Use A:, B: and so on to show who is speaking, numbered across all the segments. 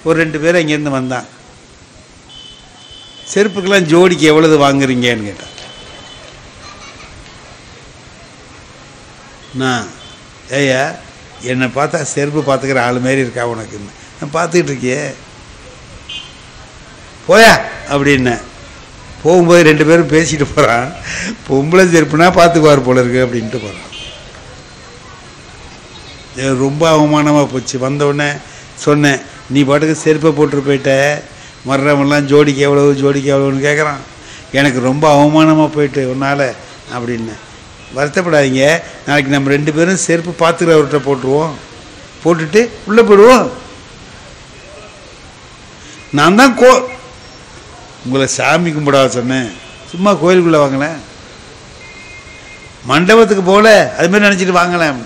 A: ஒரு 2 பேர் இங்கேருந்து வந்தான். செருப்புக்கெல்லாம் ஜோடிக்கு எவ்வளவு வாங்குறீங்கன்னு கேட்டான். நான் ஏய்யா என்னை பார்த்தா செருப்பு பார்த்துக்கிற ஆள் மாரி இருக்கா உனக்குன்னு. நான் பார்த்துக்கிட்டு இருக்கியே போயா அப்படின்னு. போகும்போது 2 பேரும் பேசிட்டு போகிறான். பொம்பளை செருப்புனா பார்த்துக்குவார் போல இருக்கு அப்படின்ட்டு போகிறான். ரொம்ப அவமானமாக போச்சு. வந்தவுடனே சொன்னேன், நீ பாட்டுக்கு செருப்பை போட்டு போயிட்ட, மறுறவெல்லாம் ஜோடிக்கு எவ்வளோன்னு கேட்குறான். எனக்கு ரொம்ப அவமானமாக போயிட்டு உன்னால் அப்படின்னு. வருத்தப்படாதீங்க, நாளைக்கு நம்ம 2 பேரும் செருப்பு பார்த்துக்கிறவர்கிட்ட போட்டுருவோம், போட்டுட்டு உள்ளே போயிடுவோம். நான் தான் உங்களை சாமி கும்பிடா சொன்னேன், சும்மா கோயிலுக்குள்ளே வாங்கலேன், மண்டபத்துக்கு போகல, அதுமாரி நினச்சிட்டு வாங்கலேன்.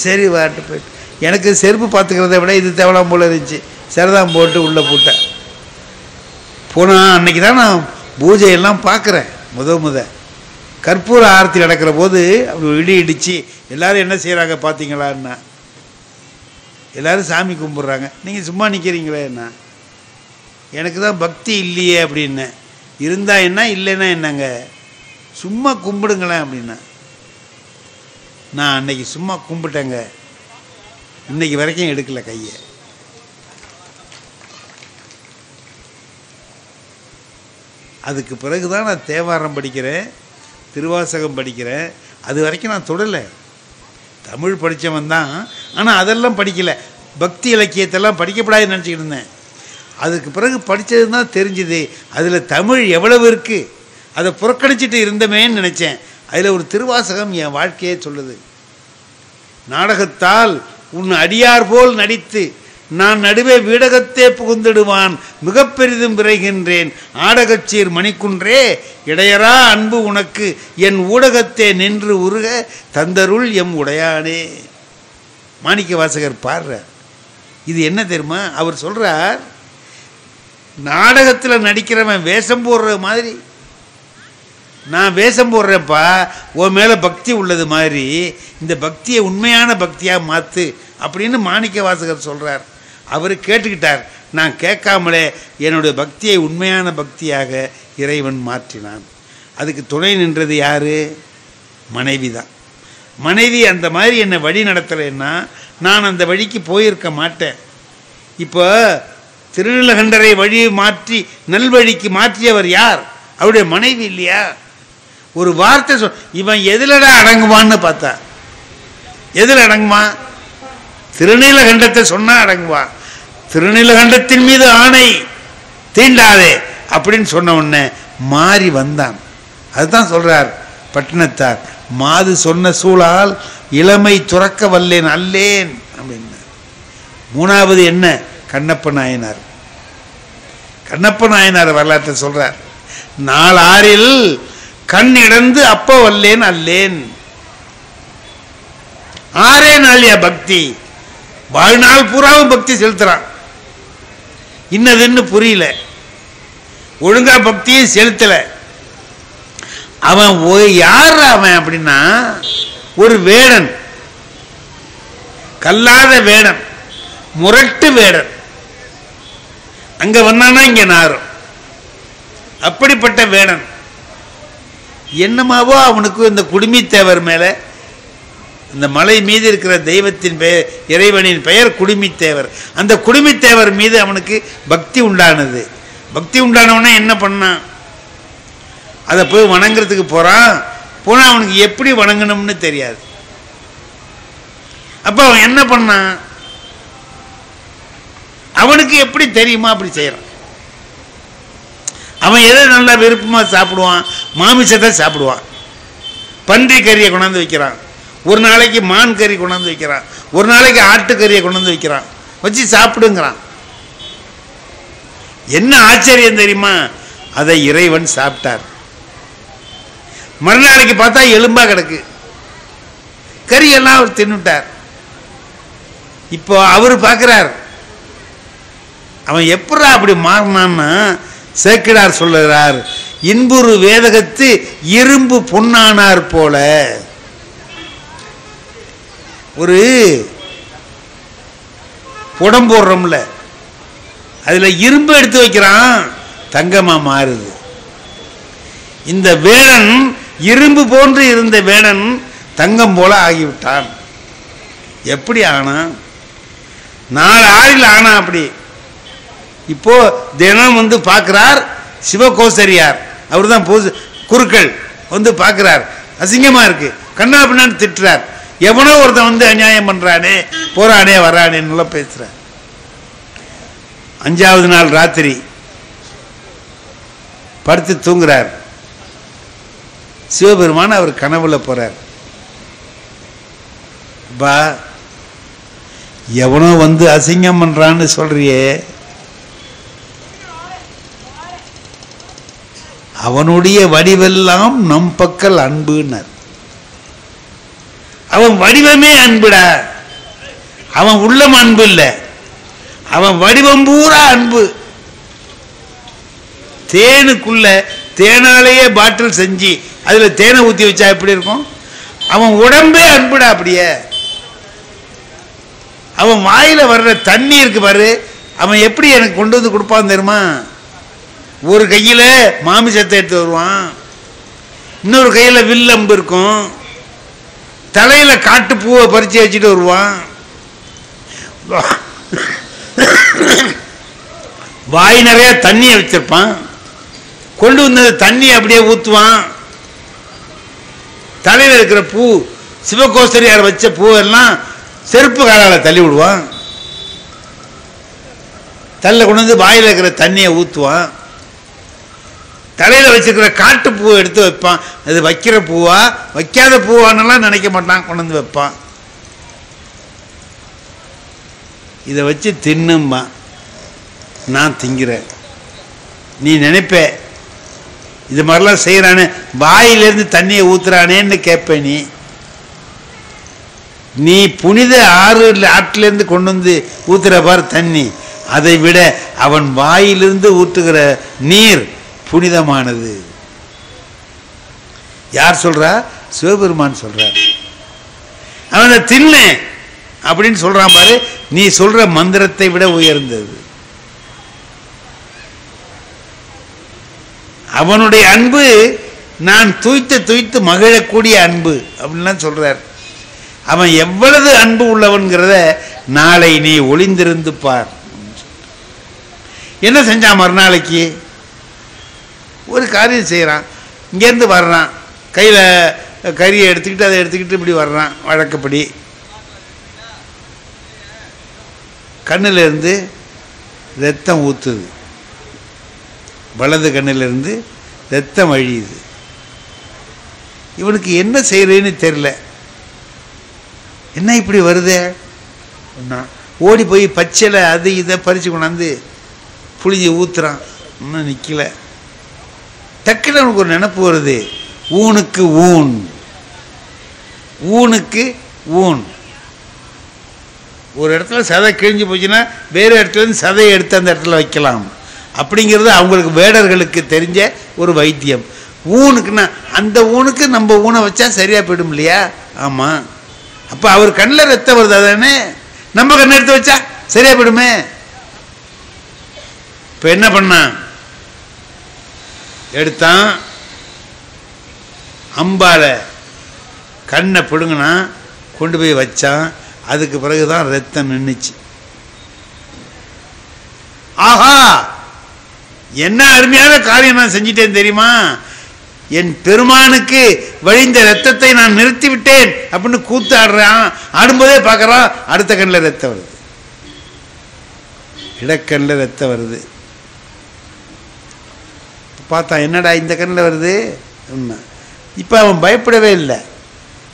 A: சரி வாட்டு போயிட்டு எனக்கு செருப்பு பார்த்துக்கிறத விட இது தேவலாம் போல இருந்துச்சு. சரிதான் போட்டு உள்ளே போட்டேன். போனால் அன்றைக்கி தான் நான் பூஜையெல்லாம் பார்க்குறேன். முத கற்பூர ஆரத்தி நடக்கிற போது அப்படி இடித்து எல்லோரும் என்ன செய்கிறாங்க பார்த்தீங்களான்னா, எல்லோரும் சாமி கும்பிட்றாங்க, நீங்கள் சும்மா நிற்கிறீங்களே என்ன, எனக்கு தான் பக்தி இல்லையே அப்படின்னு. இருந்தால் என்ன இல்லைன்னா என்னங்க, சும்மா கும்பிடுங்களேன் அப்படின்னா. நான் அன்னைக்கு சும்மா கும்பிட்டேங்க, இன்னைக்கு வரைக்கும் எடுக்கல கையை. அதுக்கு பிறகு தான் நான் தேவாரம் படிக்கிறேன், திருவாசகம் படிக்கிறேன். அது வரைக்கும் நான் தொடலை. தமிழ் படித்தவன் தான், ஆனால் அதெல்லாம் படிக்கலை. பக்தி இலக்கியத்தெல்லாம் படிக்கப்படாதுன்னு நினச்சிக்கிட்டு இருந்தேன். அதுக்கு பிறகு படித்தது தான் தெரிஞ்சுது அதில் தமிழ் எவ்வளவு இருக்குது. அதை புறக்கணிச்சிட்டு இருந்தமேன்னு நினச்சேன். அதில் ஒரு திருவாசகம் என் வாழ்க்கையே சொல்லுது. நாடகத்தால் உன் அடியார் போல் நடித்து நான் நடுவே வீடகத்தே புகுந்திடுவான் மிக பெரிதும் விரைகின்றேன் ஆடகச்சீர் மணிக்குன்றே இடையரா அன்பு உனக்கு என் ஊடகத்தே நின்று உருக தந்தருள் எம் உடையானே. மாணிக்க வாசகர் பாடுறார். இது என்ன தெரியுமா, அவர் சொல்றார், நாடகத்தில் நடிக்கிறவன் வேஷம் போடுற மாதிரி நான் வேஷம் போடுறேன்ப்பா, உன் மேலே பக்தி உள்ளது மாதிரி இந்த பக்தியை உண்மையான பக்தியாக மாற்று அப்படின்னு மாணிக்க வாசகர் சொல்கிறார். அவர் கேட்டுக்கிட்டார். நான் கேட்காமலே என்னுடைய பக்தியை உண்மையான பக்தியாக இறைவன் மாற்றினான். அதுக்கு துணை நின்றது யார்? மனைவி தான். மனைவி அந்த மாதிரி என்னை வழி நடத்தலைன்னா நான் அந்த வழிக்கு போயிருக்க மாட்டேன். இப்போ திருநீலகண்டரை வழியை மாற்றி நல்வழிக்கு மாற்றியவர் யார்? அவருடைய மனைவி இல்லையா? ஒரு வார்த்தை இவன் எதிலடா அடங்குவான்னு பார்த்தா, எதில் அடங்குவான்? திருநீலகண்டத்தை சொன்னா அடங்குவான். திருநீலகண்டத்தின் மீது ஆணை தீண்டாதே அப்படின்னு சொன்ன உடனே மாறி வந்தான். அதுதான் சொல்றார் பட்டினத்தார், மாது சொன்ன சூழால் இளமை துறக்க வல்லேன் அல்லேன் அப்படின்னு. மூணாவது என்ன? கண்ணப்ப நாயனார். கண்ணப்ப நாயனார் வரலாற்றை சொல்றார். 4 கண் இடந்து அப்ப வல்லேன் அல்லேன். 6 நாளியா பக்தி, வாழ்நாள் பூராவும் பக்தி செலுத்துறான். இன்னதுன்னு புரியல, ஒழுங்கா பக்தியை செலுத்தல. அவன் யார் அவன் அப்படின்னா, ஒரு வேடன், கல்லாத வேடன், முரட்டு வேடன். அங்க வந்தானா இங்க நாரும். அப்படிப்பட்ட வேடன். என்னமாவோ அவனுக்கு இந்த குடுமித்தேவர் மேல, இந்த மலை மீது இருக்கிற தெய்வத்தின் பெயர், இறைவனின் பெயர் குடுமித்தேவர். அந்த குடுமித்தேவர் மீது அவனுக்கு பக்தி உண்டானது. பக்தி உண்டானவன என்ன பண்ணான்? அதை போய் வணங்குறதுக்கு போறான். போனா அவனுக்கு எப்படி வணங்கணும்னு தெரியாது. அப்ப அவன் என்ன பண்ணான்? அவனுக்கு எப்படி தெரியுமா அப்படி செய்யறான். அவன் எதை நல்லா விருப்பமா சாப்பிடுவான்? மாமிசத்தை சாப்பிடுவான். பன்றி கறியை கொண்டாந்து வைக்கிறான், ஒரு நாளைக்கு மான் கறி கொண்டாந்து வைக்கிறான், ஒரு நாளைக்கு ஆட்டுக்கறியை கொண்டாந்து வைக்கிறான், வச்சு சாப்பிடுங்கிறான். என்ன ஆச்சரியம் தெரியுமா? அதை இறைவன் சாப்பிட்டார். மறுநாளைக்கு பார்த்தா எலும்பா கிடக்கு, கறியெல்லாம் அவர் தின்னுட்டார். இப்போ அவர் பார்க்கிறார், அவன் எப்படா அப்படி மாறினான்னா, சேக்கிழார் சொல்லுகிறார், இன்புறு வேதகத்து இரும்பு பொன்னானார் போல. ஒரு புடம் போடுறோம்ல, அதில் இரும்பு எடுத்து வைக்கிறான், தங்கமாக மாறுது. இந்த வேடன் இரும்பு போன்று இருந்த வேடன் தங்கம் போல ஆகிவிட்டான். எப்படி ஆனா? 4 ஆறில் ஆனா அப்படி. இப்போ தினம் வந்து பார்க்கிறார் சிவகோசரியார், அவர் தான் குருக்கள் வந்து பார்க்கிறார், அசிங்கமா இருக்கு, கண்ணா பின்னான்னு திட்டுறார். எவனோ ஒருத்தன் வந்து அநியாயம் பண்றானே, போறானே வரானேன்னு பேசுறார். 5வது நாள் ராத்திரி படுத்து தூங்குறார். சிவபெருமான் அவர் கனவுல போறார். பா, எவனோ வந்து அசிங்கம் பண்றான்னு சொல்றியே, அவனுடைய வடிவெல்லாம் நம் பக்கல் அன்புன்னார். அவன் வடிவமே அன்புடா, அவன் உள்ளம் அன்பு இல்லை, அவன் வடிவம் பூரா அன்பு. தேனுக்குள்ள தேனாலேயே பாட்டில் செஞ்சு அதுல தேனை ஊத்தி வச்சா எப்படி இருக்கும்? அவன் உடம்பே அன்புடா. அப்படியே அவன் வாயில வர்ற தண்ணி இருக்கு பாரு, அவன் எப்படி எனக்கு கொண்டு வந்து கொடுப்பான் தெரியுமா? ஒரு கையில மாமிசத்தை எடுத்து வருவான், இன்னொரு கையில வில்லம்பு இருக்கும், தலையில காட்டு பூவை பறிச்சு வச்சுட்டு வருவான், வாய் நிறைய தண்ணியை வச்சிருப்பான், கொண்டு வந்த தண்ணி அப்படியே ஊத்துவான். தலையில இருக்கிற பூ, சிவகோசரியார் வச்ச பூவெல்லாம் செருப்பு காலால தள்ளி விடுவான், தள்ள கொண்டு வந்து வாயில இருக்கிற தண்ணியை ஊத்துவான். தலையில வச்சிருக்கிற காட்டு பூவை எடுத்து வைப்பான், அது வைக்கிற பூவா வைக்காத பூவானெல்லாம் நினைக்க மாட்டான், கொண்டு வந்து வைப்பான். இதை வச்சு தின்னும்பா. நான் திங்கிறேன். நீ நினைப்ப இது மாதிரிலாம் செய்யறானே, வாயிலிருந்து தண்ணியை ஊத்துறானேன்னு கேட்ப. நீ புனித ஆற்றிலிருந்து கொண்டு வந்து ஊத்துற பார் தண்ணி, அதை விட அவன் வாயிலிருந்து ஊற்றுகிற நீர் புனிதமானது. யார் சொல்றா? சிவபெருமான் சொல்றார். அவனை தின்னு அப்படின்னு சொல்றான் பாரு, நீ சொல்ற மந்திரத்தை விட உயர்ந்தது. அவனுடைய அன்பு நான் துய்த்து துய்த்து மகிழக்கூடிய அன்பு அப்படின்லாம் சொல்றார். அவன் எவ்வளவு அன்பு உள்ளவன்கிறத நாளை நீ ஒளிந்திருந்து பார். என்ன செஞ்சான்? மறுநாளைக்கு ஒரு காரியம் செய்யறான், இங்கேருந்து வர்றான், கையில கறியை எடுத்துக்கிட்டு அதை எடுத்துக்கிட்டு இப்படி வர்றான். வழக்கப்படி கண்ணுல இருந்து ரத்தம் ஊத்துது, வலது கண்ணிலிருந்து ரத்தம் வழியுது. இவனுக்கு என்ன செய்யறேன்னு தெரியல. என்ன இப்படி வருதே? ஓடி போய் பச்சையில அது இதை பறிச்சு கொண்டாந்து புளிஞ்சு ஊத்துறான். இன்னும் நிக்கல. டக்குன்னு அவனுக்கு ஒரு நினைப்பு வருது, ஊனுக்கு ஊன், ஊனுக்கு ஊன். ஒரு இடத்துல சதை கிழிஞ்சு போச்சுன்னா வேறு இடத்துல இருந்து சதையை எடுத்து அந்த இடத்துல வைக்கலாம் அப்படிங்கிறது அவங்களுக்கு வேடர்களுக்கு தெரிஞ்ச ஒரு வைத்தியம். ஊனுக்குன்னா அந்த ஊனுக்கு நம்ம ஊனை வச்சா சரியா போயிடும் இல்லையா? ஆமா. அப்ப அவர் கண்ணில் ரத்தம் வருது, அதானே நம்ம கண்ணை எடுத்து வச்சா சரியா போயிடுமே. இப்ப என்ன பண்ணான்? எடுத்தான், அம்பால கண்ணை பிடுங்கினா, கொண்டு போய் வச்சான். அதுக்கு பிறகுதான் ரத்தம் நின்றுச்சு. ஆஹா, என்ன அருமையான காரியம் நான் செஞ்சிட்டேன் தெரியுமா? என் பெருமானுக்கு வழிந்த ரத்தத்தை நான் நிறுத்தி விட்டேன் அப்படின்னு கூத்து ஆடுறான். ஆடும்போதே பார்க்கறான், அடுத்த கண்ணில் ரத்தம் வருது, இடக்கண்ணில் ரத்தம் வருது. பார்த்தா என்னடா இந்த கண்ணில் வருது? இப்போ அவன் பயப்படவே இல்லை.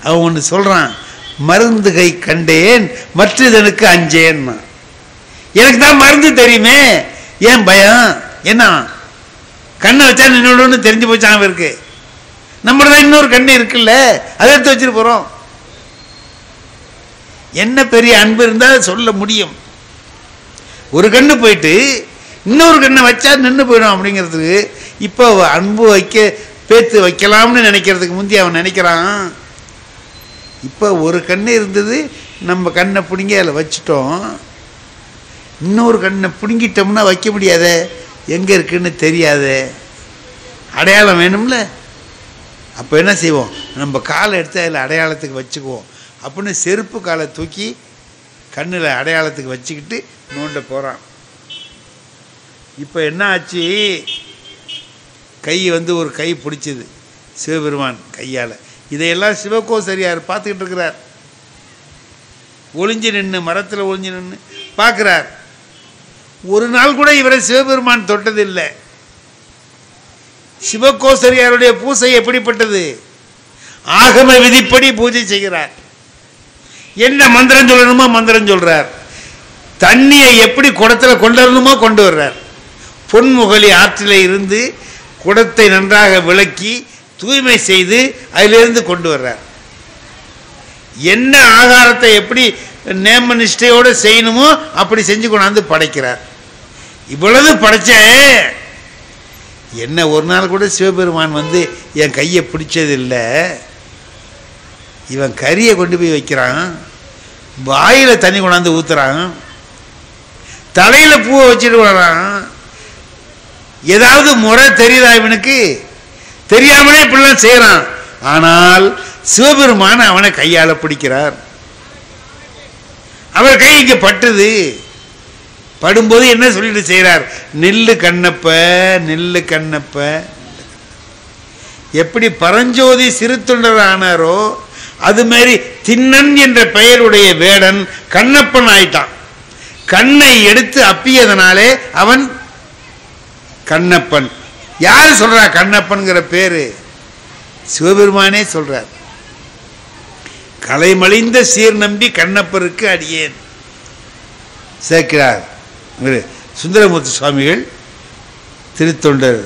A: அவன் ஒன்று சொல்றான், மருந்து கை கண்டேன் மற்றதனுக்கு அஞ்சேன்னா. எனக்கு தான் மருந்து தெரியுமே, ஏன் பயம்? என்ன கண்ணை வச்சா நின்னோடு தெரிஞ்சு போச்சான் அவருக்கு. நம்மளதான் இன்னொரு கண்ணு இருக்குல்ல, அதை எடுத்து வச்சுட்டு போறோம். என்ன பெரிய அன்பு இருந்தால் சொல்ல முடியும். ஒரு கண்ணு போயிட்டு இன்னொரு கண்ணை வச்சா நின்று போயிடும் அப்படிங்கிறதுக்கு இப்போ அன்பு வைக்க பேத்து வைக்கலாம்னு நினைக்கிறதுக்கு முந்தி அவன் நினைக்கிறான், இப்போ ஒரு கண்ணு இருந்தது, நம்ம கண்ணை பிடிங்கி அதில் வச்சுட்டோம், இன்னொரு கண்ணை பிடுங்கிட்டோம்னா வைக்க முடியாத, எங்கே இருக்குன்னு தெரியாத, அடையாளம் வேணும்ல. அப்போ என்ன செய்வோம், நம்ம காலை எடுத்து அதில் அடையாளத்துக்கு வச்சுக்குவோம். அப்படின்னு செருப்பு காலை தூக்கி கண்ணில் அடையாளத்துக்கு வச்சுக்கிட்டு நோண்ட போகிறான். இப்போ என்ன ஆச்சு, கை ஒரு கை பிடிச்சது சிவபெருமான் கையால். இதையெல்லாம் சிவகோசரியார் பார்த்துக்கிட்டு இருக்கிறார். ஒளிஞ்சு நின்று, மரத்தில் ஒளிஞ்சு நின்று பார்க்குறார். ஒரு நாள் கூட இவரை சிவபெருமான் தொட்டதில்லை. சிவகோசரியாருடைய பூசை எப்படிப்பட்டது, ஆகம விதிப்படி பூஜை செய்கிறார். என்ன மந்திரம் சொல்லணுமோ மந்திரம் சொல்றார். தண்ணியை எப்படி குடத்துல கொண்டு வரணுமோ கொண்டு வர்றார். பொன்முகலி ஆற்றில இருந்து குடத்தை நன்றாக விளக்கி தூய்மை செய்து அதிலிருந்து கொண்டு வர்றார். என்ன ஆகாரத்தை எப்படி நேம நிஷ்டையோடு செய்யணுமோ அப்படி செஞ்சு கொண்டாந்து படைக்கிறார். இவ்வளவு படைச்ச என்ன ஒரு நாள் கூட சிவபெருமான் என் கையை பிடிச்சதில்லை. இவன் கறியை கொண்டு போய் வைக்கிறான், வாயில தண்ணி கொண்டாந்து ஊத்துறான், தலையில பூவை வச்சுட்டு வரான். ஏதாவது முறை தெரியுதா இவனுக்கு? தெரியாமலே இப்படிலாம் செய்யறான். ஆனால் சிவபெருமான் அவனை கையால பிடிக்கிறார். அவர் கை இங்க பட்டுது. படும்போது என்ன சொல்லிட்டு செய்யறார், நெல்லு கண்ணப்ப நெல்லு கண்ணப்ப. எப்படி பரஞ்சோதி சிறு தொண்டர் ஆனாரோ அது மாதிரி திண்ணன் என்ற பெயருடைய வேடன் கண்ணப்பன் ஆயிட்டான். கண்ணை எடுத்து அப்பியதனாலே அவன் கண்ணப்பன். யாரு சொல்றா கண்ணப்பன்கிற பேரு? சிவபெருமானே சொல்றார். கலைமலிந்த சீர் நம்பி கண்ணப்பருக்கு அடியேன் சேர்க்கிறார் சுந்தரமூர்த்தி சுவாமிகள் திருத்தொண்டர்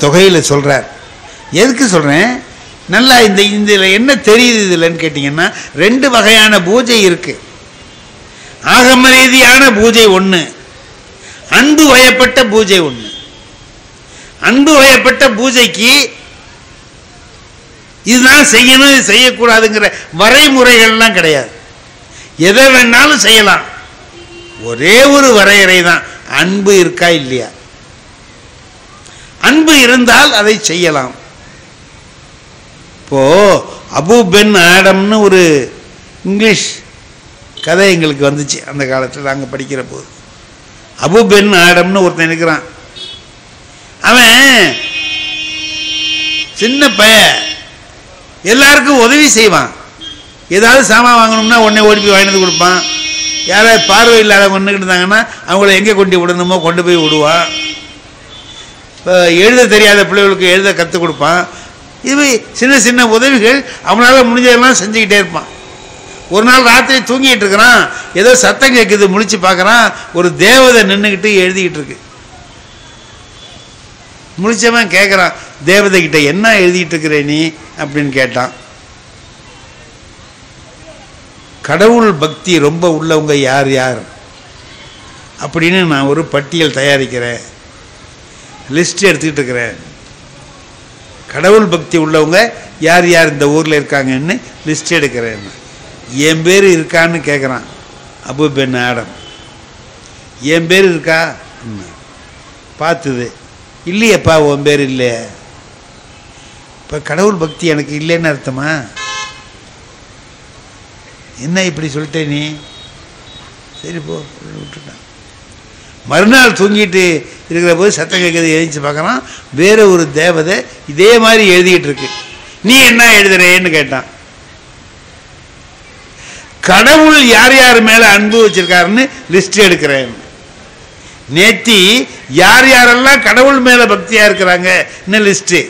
A: தொகையில் சொல்றார். எதுக்கு சொல்றேன், நல்லா இந்த என்ன தெரியுது இதுலன்னு கேட்டீங்கன்னா, ரெண்டு வகையான பூஜை இருக்கு. ஆகம ரீதியான பூஜை ஒண்ணு, அன்பு வயப்பட்ட பூஜை ஒண்ணு. அன்பு வயப்பட்ட பூஜைக்கு இதுதான் செய்யணும் இது செய்யக்கூடாதுங்கிற வரைமுறைகள்லாம் கிடையாது. எதை வேணாலும் செய்யலாம். ஒரே ஒரு வரையறை தான், அன்பு இருக்கா இல்லையா. அன்பு இருந்தால் அதை செய்யலாம். இப்போ அபு பென் ஆடம்னு ஒரு இங்கிலீஷ் கதை எங்களுக்கு வந்துச்சு அந்த காலத்தில் நாங்கள் படிக்கிற போது. அபு பென் ஆடம்னு ஒருத்தன் இருக்கிறான். அவன் சின்ன பையன், எல்லாருக்கும் உதவி செய்வான். ஏதாவது சாமான் வாங்கணும்னா உடனே ஓடி போய் வாங்கிட்டு கொடுப்பான். யாராவது பார்வை இல்லாதவங்க நின்றுக்கிட்டு இருந்தாங்கன்னா அவங்கள எங்கே கொண்டு விடணுமோ கொண்டு போய் விடுவான். இப்போ எழுத தெரியாத பிள்ளைகளுக்கு எழுத கற்றுக் கொடுப்பான். இது சின்ன சின்ன உதவிகள் அவனால் முடிஞ்சதெல்லாம் செஞ்சுக்கிட்டே இருப்பான். ஒரு நாள் ராத்திரி தூங்கிட்டு இருக்கிறான், ஏதோ சத்தம் கேட்குது, முழிச்சு பார்க்குறான், ஒரு தேவதை நின்றுக்கிட்டு எழுதிக்கிட்டு இருக்கு. முழிச்சவன் கேட்குறான் தேவதை கிட்ட, என்ன எழுதிட்டு இருக்கிற நீ அப்படின்னு கேட்டான். கடவுள் பக்தி ரொம்ப உள்ளவங்க யார் யார் அப்படின்னு நான் ஒரு பட்டியல் தயாரிக்கிறேன், லிஸ்ட் எடுத்துக்கிட்டு இருக்கிறேன். கடவுள் பக்தி உள்ளவங்க யார் யார் இந்த ஊரில் இருக்காங்கன்னு லிஸ்ட் எடுக்கிறேன். என் பேர் இருக்கான்னு கேட்குறான் அபு பென் ஆடம். என் பேர் இருக்கா பார்த்துது, இல்லையப்பா உன் பேர் இல்லை. இப்போ கடவுள் பக்தி எனக்கு இல்லைன்னு அர்த்தமா? என்ன இப்படி சொல்லிட்டே நீ? சரி போ விட்டுட்டான். மறுநாள் தூங்கிட்டு இருக்கிற போது சத்தம் கேட்குறது, எழுதிச்சு பார்க்குறான், வேற ஒரு தேவதை இதே மாதிரி எழுதிக்கிட்டு இருக்கு. நீ என்ன எழுதுறேன்னு கேட்டான். கடவுள் யார் யார் மேல அன்பு வச்சிருக்காருன்னு லிஸ்ட் எடுக்கிறேன். நேத்தி யார் யாரெல்லாம் கடவுள் மேல பக்தியா இருக்கிறாங்க லிஸ்ட்.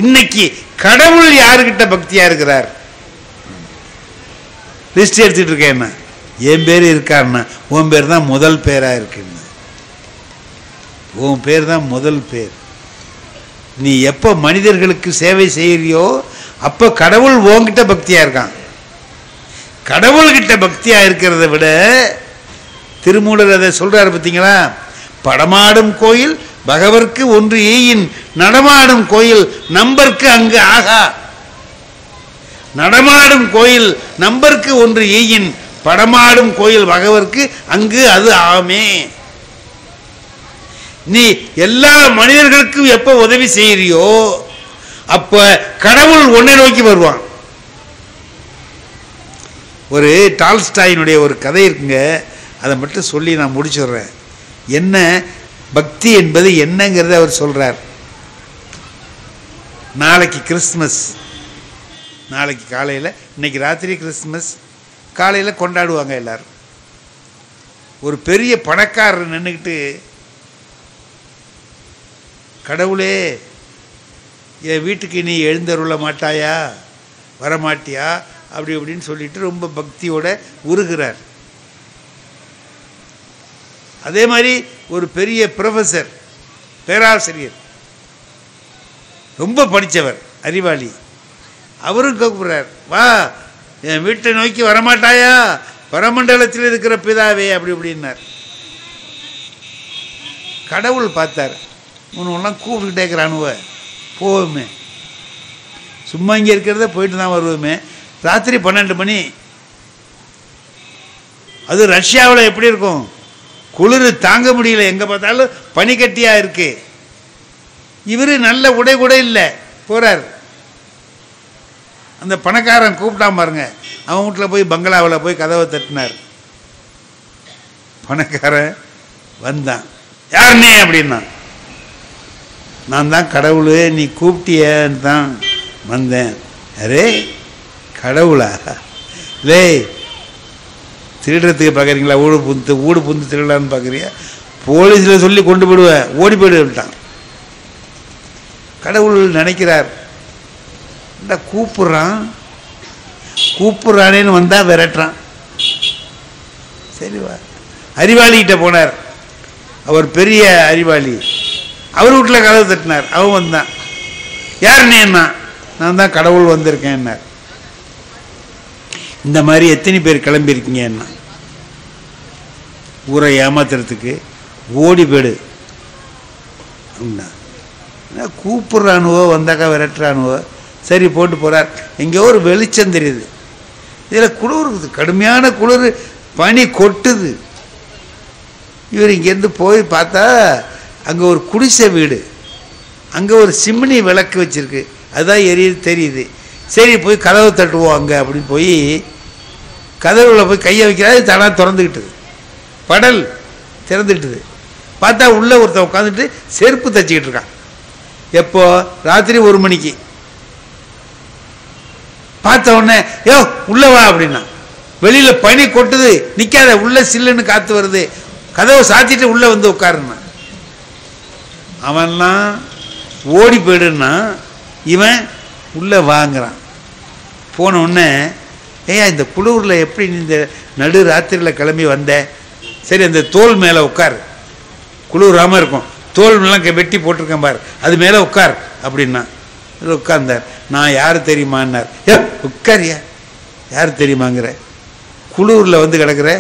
A: இன்னைக்கு கடவுள் யாருக்கிட்ட பக்தியா இருக்கிறார் லிஸ்ட் எடுத்துட்டு இருக்கேன். என் பேர் இருக்காருன்னா உன் பேர் தான் முதல் பேரா இருக்குன்னு. உன் பேர் தான் முதல் பேர். நீ எப்போ மனிதர்களுக்கு சேவை செய்யறியோ அப்போ கடவுள் உன்கிட்ட பக்தியா இருக்கான். கடவுள்கிட்ட பக்தியா இருக்கிறத விட திருமூலர் அதை சொல்றாரு பார்த்தீங்களா, படமாடும் கோயில் பகவர்க்கு ஒன்று ஈயின், நடமாடும் கோயில் நம்பர்க்கு அங்கு ஆகா. நடமாடும் கோயில் நம்பர்க்கு ஒன்று ஈயின், படமாடும் கோயில் பகவர்க்கு அங்கு அது ஆமே. நீ எல்லா மனிதர்களுக்கும் எப்ப உதவி செய்யறியோ அப்ப கடவுள் உன்னை நோக்கி வருவான். ஒரு டால்ஸ்டாயினுடைய ஒரு கதை இருக்குங்க, அதை மட்டும் சொல்லி நான் முடிச்சுடுறேன். என்ன பக்தி என்பது என்னங்கிறத அவர் சொல்றார். நாளைக்கு கிறிஸ்துமஸ், நாளைக்கு காலையில், இன்னைக்கு ராத்திரி கிறிஸ்துமஸ், காலையில் கொண்டாடுவாங்க எல்லாரும். ஒரு பெரிய பணக்காரர் நின்றுக்கிட்டு, கடவுளே என் வீட்டுக்கு நீ எழுந்தருள மாட்டாயா, வரமாட்டியா அப்படி அப்படின்னு சொல்லிட்டு ரொம்ப பக்தியோட உருகிறார். அதே மாதிரி ஒரு பெரிய ப்ரொஃபஸர், பேராசிரியர், ரொம்ப படித்தவர், அறிவாளி, அவரும் கூப்பிடுறார், வா என் வீட்டை நோக்கி வரமாட்டாயா, பரமண்டலத்தில் இருக்கிற பிதாவே அப்படி அப்படின்னார். கடவுள் பார்த்தார், உன்னெல்லாம் கூப்பிட்டுக்கிட்டே இருக்கிறானுவ, போவோமே, சும்மா இங்கே இருக்கிறத போயிட்டு தான் வருவோமே. ராத்திரி 12 மணி, அது ரஷ்யாவில் எப்படி இருக்கும், குளிர் தாங்க முடியல, எங்கே பார்த்தாலும் பனிக்கட்டியாக இருக்கு. இவர் நல்ல உடை கூட இல்லை, போகிறார். அந்த பணக்காரன் கூப்பிட்டான் பாருங்க, அவன் வீட்டில் போய் பங்களாவில் போய் கதவை தட்டினார். பணக்காரன் வந்தான், யாருன்னே அப்படின்னா, நான் தான் கடவுள், நீ கூப்பிட்டியன்னு தான் வந்தேன். அரே கடவுளா, லே திருடுறதுக்கு பார்க்குறீங்களா, ஊடு புந்து திருடலான்னு பார்க்குறியா, போலீஸில் சொல்லி கொண்டு போயிடுவேன், ஓடி போயிடுவிட்டான். கடவுள் நினைக்கிறார், கூப்பிட்றானேன்னு வந்தால் விரட்டுறான். சரிவா, அறிவாளிகிட்ட போனார், அவர் பெரிய அறிவாளி, அவர் வீட்டில் கதவு தட்டினார். அவன் வந்தான், யாருன்னே என்ன, நான் தான் கடவுள் வந்திருக்கேன்னார். இந்த மாதிரி எத்தனை பேர் கிளம்பியிருக்கீங்க என்ன, ஊரை ஏமாத்துறதுக்கு ஓடி போயிடு அப்படின்னா, கூப்பிட்றானுவோ வந்தாக்கா விரட்டுறானுவோ, சரி போட்டு போகிறார். எங்கேயோ ஒரு வெளிச்சம் தெரியுது, இதில் குளிர் இருக்குது, கடுமையான குளிர், பனி கொட்டுது. இவர் இங்கேருந்து போய் பார்த்தா அங்கே ஒரு குடிசை வீடு, அங்கே ஒரு சிம்னி விளக்கு வச்சுருக்கு, அதுதான் எரியுது தெரியுது. சரி போய் கதவை தட்டுவோம் அங்கே அப்படின்னு போய் கதவுல போய் கையை வைக்கிறாரு, தானாக திறந்துக்கிட்டுது, படல் திறந்துக்கிட்டுது. பார்த்தா உள்ளே ஒருத்தன் உட்காந்துட்டு செருப்பு தைச்சிக்கிட்டு இருக்கான். எப்போ, ராத்திரி 1 மணிக்கு. பார்த்த உடனே, யோ உள்ள வா அப்படின்னா, வெளியில் பனி கொட்டுது, நிற்காத, உள்ள சில்லுன்னு காற்று வருது, கதவை சாத்திட்டு உள்ளே வந்து உட்காருன்னா. அவன்லாம் ஓடி போயிடுன்னா, இவன் உள்ளே வாங்குறான். போன உடனே, ஏயா இந்த குளூரில் எப்படி நீ இந்த நடு ராத்திரியில் கிளம்பி வந்த, சரி அந்த தோல் மேலே உட்கார், குளிராமல் இருக்கும், தோல் மேலாம் வெட்டி போட்டிருக்கேன் பார், அது மேலே உட்கார் அப்படின்னா. உட்கார்ந்தார். நான் யார் தெரியுமான்னார். ஏ உட்காரியா, யார் தெரியுமாங்கிற, குளூரில் வந்து கிடக்கிற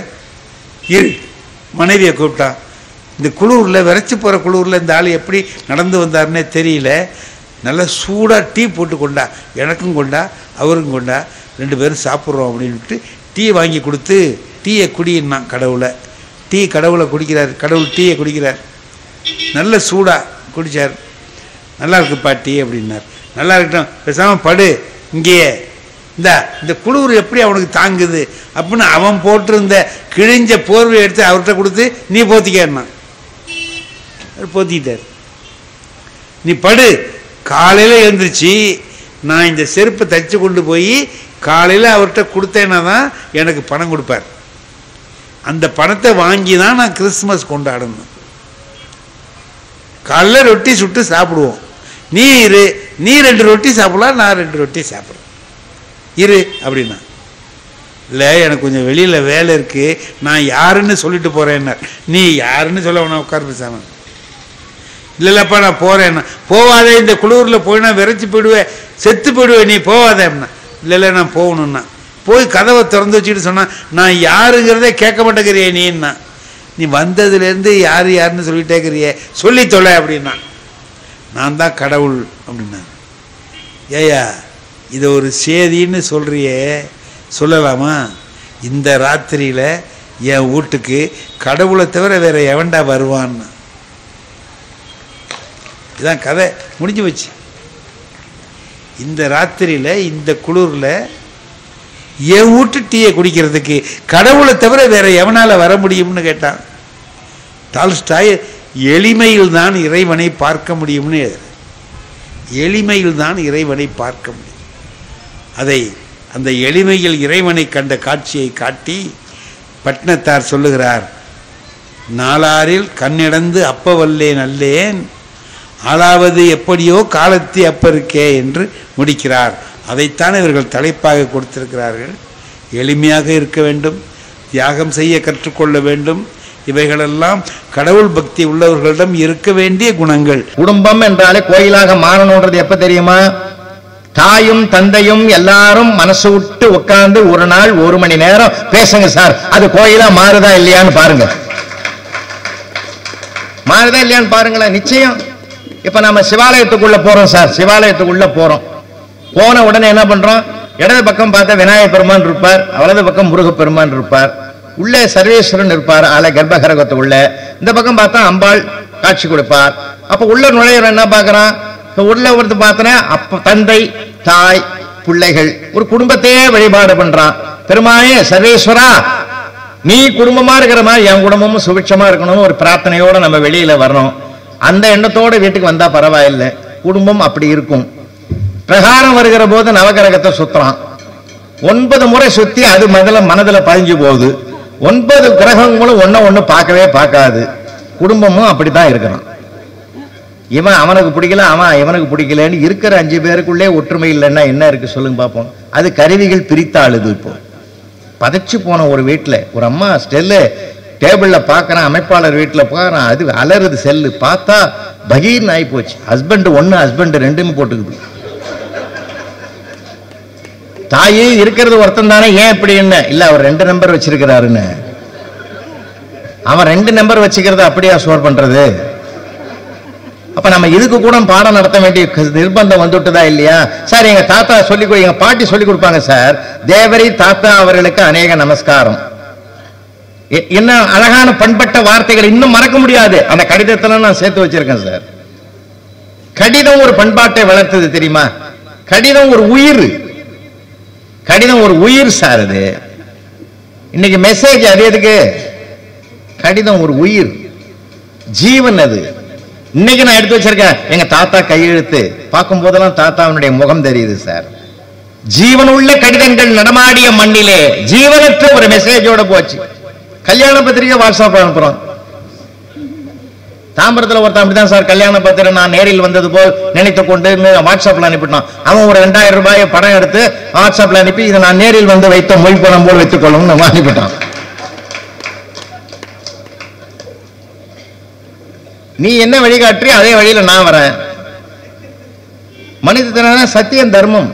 A: இரு. மனைவியை கூப்பிட்டான். இந்த குளூரில், விரைச்சி போகிற குளூரில் இந்த ஆள் எப்படி நடந்து வந்தார்னே தெரியல, நல்லா சூடாக டீ போட்டு கொண்டா, எனக்கும் கொண்டா அவருக்கும் கொண்டா, 2 பேரும் சாப்பிட்றோம் அப்படின்ட்டு டீ வாங்கி கொடுத்து, டீயை குடின்னான் கடவுளை. டீ கடவுளை குடிக்கிறார், கடவுள் டீயை குடிக்கிறார், நல்ல சூடாக குடித்தார். நல்லா இருக்குப்பா டீ அப்படின்னார். நல்லா இருக்கட்டும், பேசாமல் படு இங்கேயே, இந்த குளிர் எப்படி அவனுக்கு தாங்குது அப்படின்னு அவன் போட்டிருந்த கிழிஞ்ச போர்வை எடுத்து அவர்கிட்ட கொடுத்து, நீ போத்திக்கன்னா. போத்திக்கிட்டார். நீ படு, காலையில் எழுந்திரிச்சு நான் இந்த செருப்பை தைச்சு கொண்டு போய் காலையில் அவர்கிட்ட கொடுத்தேன்னா தான் எனக்கு பணம் கொடுப்பார். அந்த பணத்தை வாங்கி தான் நான் கிறிஸ்துமஸ் கொண்டாடணும். காலையில் ரொட்டி சுட்டு சாப்பிடுவோம், நீ இரு, நீ 2 ரொட்டி சாப்பிடலாம், நான் 2 ரொட்டி சாப்பிட்றேன், இரு அப்படின்னா. இல்லை எனக்கு கொஞ்சம் வெளியில் வேலை இருக்குது, நான் யாருன்னு சொல்லிட்டு போகிறேன்னார். நீ யாருன்னு சொல்ல வேணா, உட்கார் பேசாமல். இல்லைல்லப்பா நான் போகிறேன்னா. போவாதே, இந்த குளூரில் போய் நான் விரைச்சி போயிடுவேன், செத்து போயிடுவேன், நீ போவாதே அப்படின்னா. இல்லை நான் போகணுன்னா. போய் கதவை திறந்து வச்சுக்கிட்டு சொன்னான், நான் யாருங்கிறதே கேட்க மாட்டேங்கிறியே நீன்னா. நீ வந்ததுலேருந்து யார் யாருன்னு சொல்லிட்டே இருக்கிறியே, சொல்லி தொலை அப்படின்னா. நான் தான் கடவுள் அப்படின்னா. ஏயா இதை ஒரு சேதின்னு சொல்கிறியே, சொல்லலாமா? இந்த ராத்திரியில் என் வீட்டுக்கு கடவுளை தவிர வேற எவன்டா வருவான்னு. இதான் கதை முடிஞ்சு வச்சு. இந்த ராத்திரியில் இந்த குளிரில் என் வீட்டு டீயை குடிக்கிறதுக்கு கடவுளை தவிர வேற எவனால் வர முடியும்னு கேட்டான். டால்ஸ்டாய் எளிமையில் தான் இறைவனை பார்க்க முடியும்னு, எளிமையில் தான் இறைவனை பார்க்க முடியும். அதை அந்த எளிமையில் இறைவனை கண்ட காட்சியை காட்டி பட்டினத்தார் சொல்லுகிறார், நாளாரில் கண்ணிடந்து அப்ப வல்லேன் அல்லேன், ஆளாவது எப்படியோ காலத்தை அப்பருக்கே என்று முடிக்கிறார். அதைத்தான் இவர்கள் தலைப்பாக கொடுத்திருக்கிறார்கள். எளிமையாக இருக்க வேண்டும், தியாகம் செய்ய கற்றுக்கொள்ள வேண்டும். இவைகளெல்லாம் கடவுள் பக்தி உள்ளவர்களிடம் இருக்க வேண்டிய குணங்கள்.
B: குடும்பம் என்றாலே கோயிலாக மாறணும்ன்றது எப்ப தெரியுமா? தாயும் தந்தையும் எல்லாரும் மனசு விட்டு உட்கார்ந்து ஒரு நாள் 1 மணி நேரம் பேசுங்க சார், அது கோயிலா மாறுதா இல்லையான்னு பாருங்க. மாறுதா இல்லையான்னு பாருங்களேன். நிச்சயம். இப்ப நம்ம சிவாலயத்துக்குள்ள போறோம் சார், சிவாலயத்துக்குள்ள போறோம். போன உடனே என்ன பண்றோம்? இடது பக்கம் பார்த்தா விநாயகர் பெருமான் இருப்பார், வலது பக்கம் முருகப்பெருமான் இருப்பார், உள்ளே சர்வேஸ்வரன் இருப்பார் ஆல கர்ப்பகிரகத்துக்குள்ள. இந்த பக்கம் பார்த்தா அம்பாள் காட்சி கொடுப்பார். அப்ப உள்ள நுழையிற என்ன பாக்குறான்? உள்ள ஒருத்த பார்த்தனா அப்ப தந்தை தாய் பிள்ளைகள் ஒரு குடும்பத்தையே வழிபாடு பண்றான். பெருமானே சர்வேஸ்வரா, நீ குடும்பமா இருக்கிற மாதிரி என் குடும்பமும் சுபிட்சமா இருக்கணும்னு ஒரு பிரார்த்தனையோட நம்ம வெளியில வரணும். அந்த எண்ணத்தோட வீட்டுக்கு வந்தா பரவாயில்லை. குடும்பம் அப்படி இருக்கும். பிரகாரம் வருகிற போது நவகிரகத்தை சுத்துறான். 9 முறை சுத்தி அது மனதுல பதிஞ்சு போகுது. 9 கிரகங்களும் ஒண்ணு பார்க்கவே பார்க்காது. குடும்பமும் அப்படித்தான் இருக்கிறான். இவன் அவனுக்கு பிடிக்கல, அவன் இவனுக்கு பிடிக்கலன்னு இருக்கிற 5 பேருக்குள்ளே ஒற்றுமை இல்லைன்னா என்ன இருக்கு சொல்லுங்க பார்ப்போம். அது கருவிகள் பிரித்தாளுது. இப்போ பதைச்சு போன ஒரு வீட்டில் ஒரு அம்மா ஸ்டெல்லு டேபிள்ல பார்க்கறான், அமைப்பாளர் வீட்டில் பார்க்கறான், அது அலறுது செல்லு. பார்த்தா பகீர்னு ஆகி போச்சு. ஹஸ்பண்ட் 1 ஹஸ்பண்ட் 2ன்னு போட்டுக்குது. தாயே இருக்கிறது ஒருத்தன் தானே, ஏன் இப்படி என்ன இல்ல அவர் 2 நம்பர் வச்சிருக்கிறாருன்னு. அவன் 2 நம்பர் வச்சுக்கிறத அப்படியா ஸ்டோர் பண்றது? அப்ப நம்ம இதுக்கு கூட பாடம் நடத்த வேண்டிய நிர்பந்தம் வந்துட்டுதா இல்லையா? சார் எங்க தாத்தா எங்க பாட்டி சொல்லி கொடுப்பாங்க சார், தேவரி தாத்தா அவர்களுக்கு அநேக நமஸ்காரம். என்ன அழகான பண்பட்ட வார்த்தைகள் இன்னும் மறக்க முடியாது. அந்த கடிதத்துல நான் சேர்த்து வச்சிருக்கேன் சார். கடிதம் ஒரு பண்பாட்டை வளர்த்தது தெரியுமா? கடிதம் ஒரு உயிர், கடிதம் ஒரு உயிர் சார். அது இன்னைக்கு மெசேஜ், அது எதுக்கு? கடிதம் ஒரு உயிர், ஜீவன். அது இன்னைக்கு நான் எடுத்து வச்சிருக்கேன். எங்க தாத்தா கையெழுத்து பார்க்கும் போதெல்லாம் தாத்தாவுடைய முகம் தெரியுது சார். ஜீவனுள்ள கடிதங்கள் நடமாடிய மண்ணிலே ஜீவனற்ற ஒரு மெசேஜோட போச்சு. கல்யாண பத்திரிகை வாட்ஸ்அப் அனுப்புறோம். தாம்பரத்தில் ஒருத்தன் அப்படிதான் சார், கல்யாண பத்திரிகை நான் நேரில் வந்தது போல் நினைத்து கொண்டு வாட்ஸ்அப்ல அனுப்பிட்டான். அவன் ஒரு 2000 ரூபாயை படம் எடுத்து வாட்ஸ்அப்ல அனுப்பி இதை நான் நேரில் வந்து வைத்த மொய் பணம் போல் வைத்துக் கொள்ளணும்னு நம்ம அனுப்பிட்டான். நீ என்ன வழிகாட்டி அதே வழியில நான் வரேன். மனித சத்தியம் தர்மம்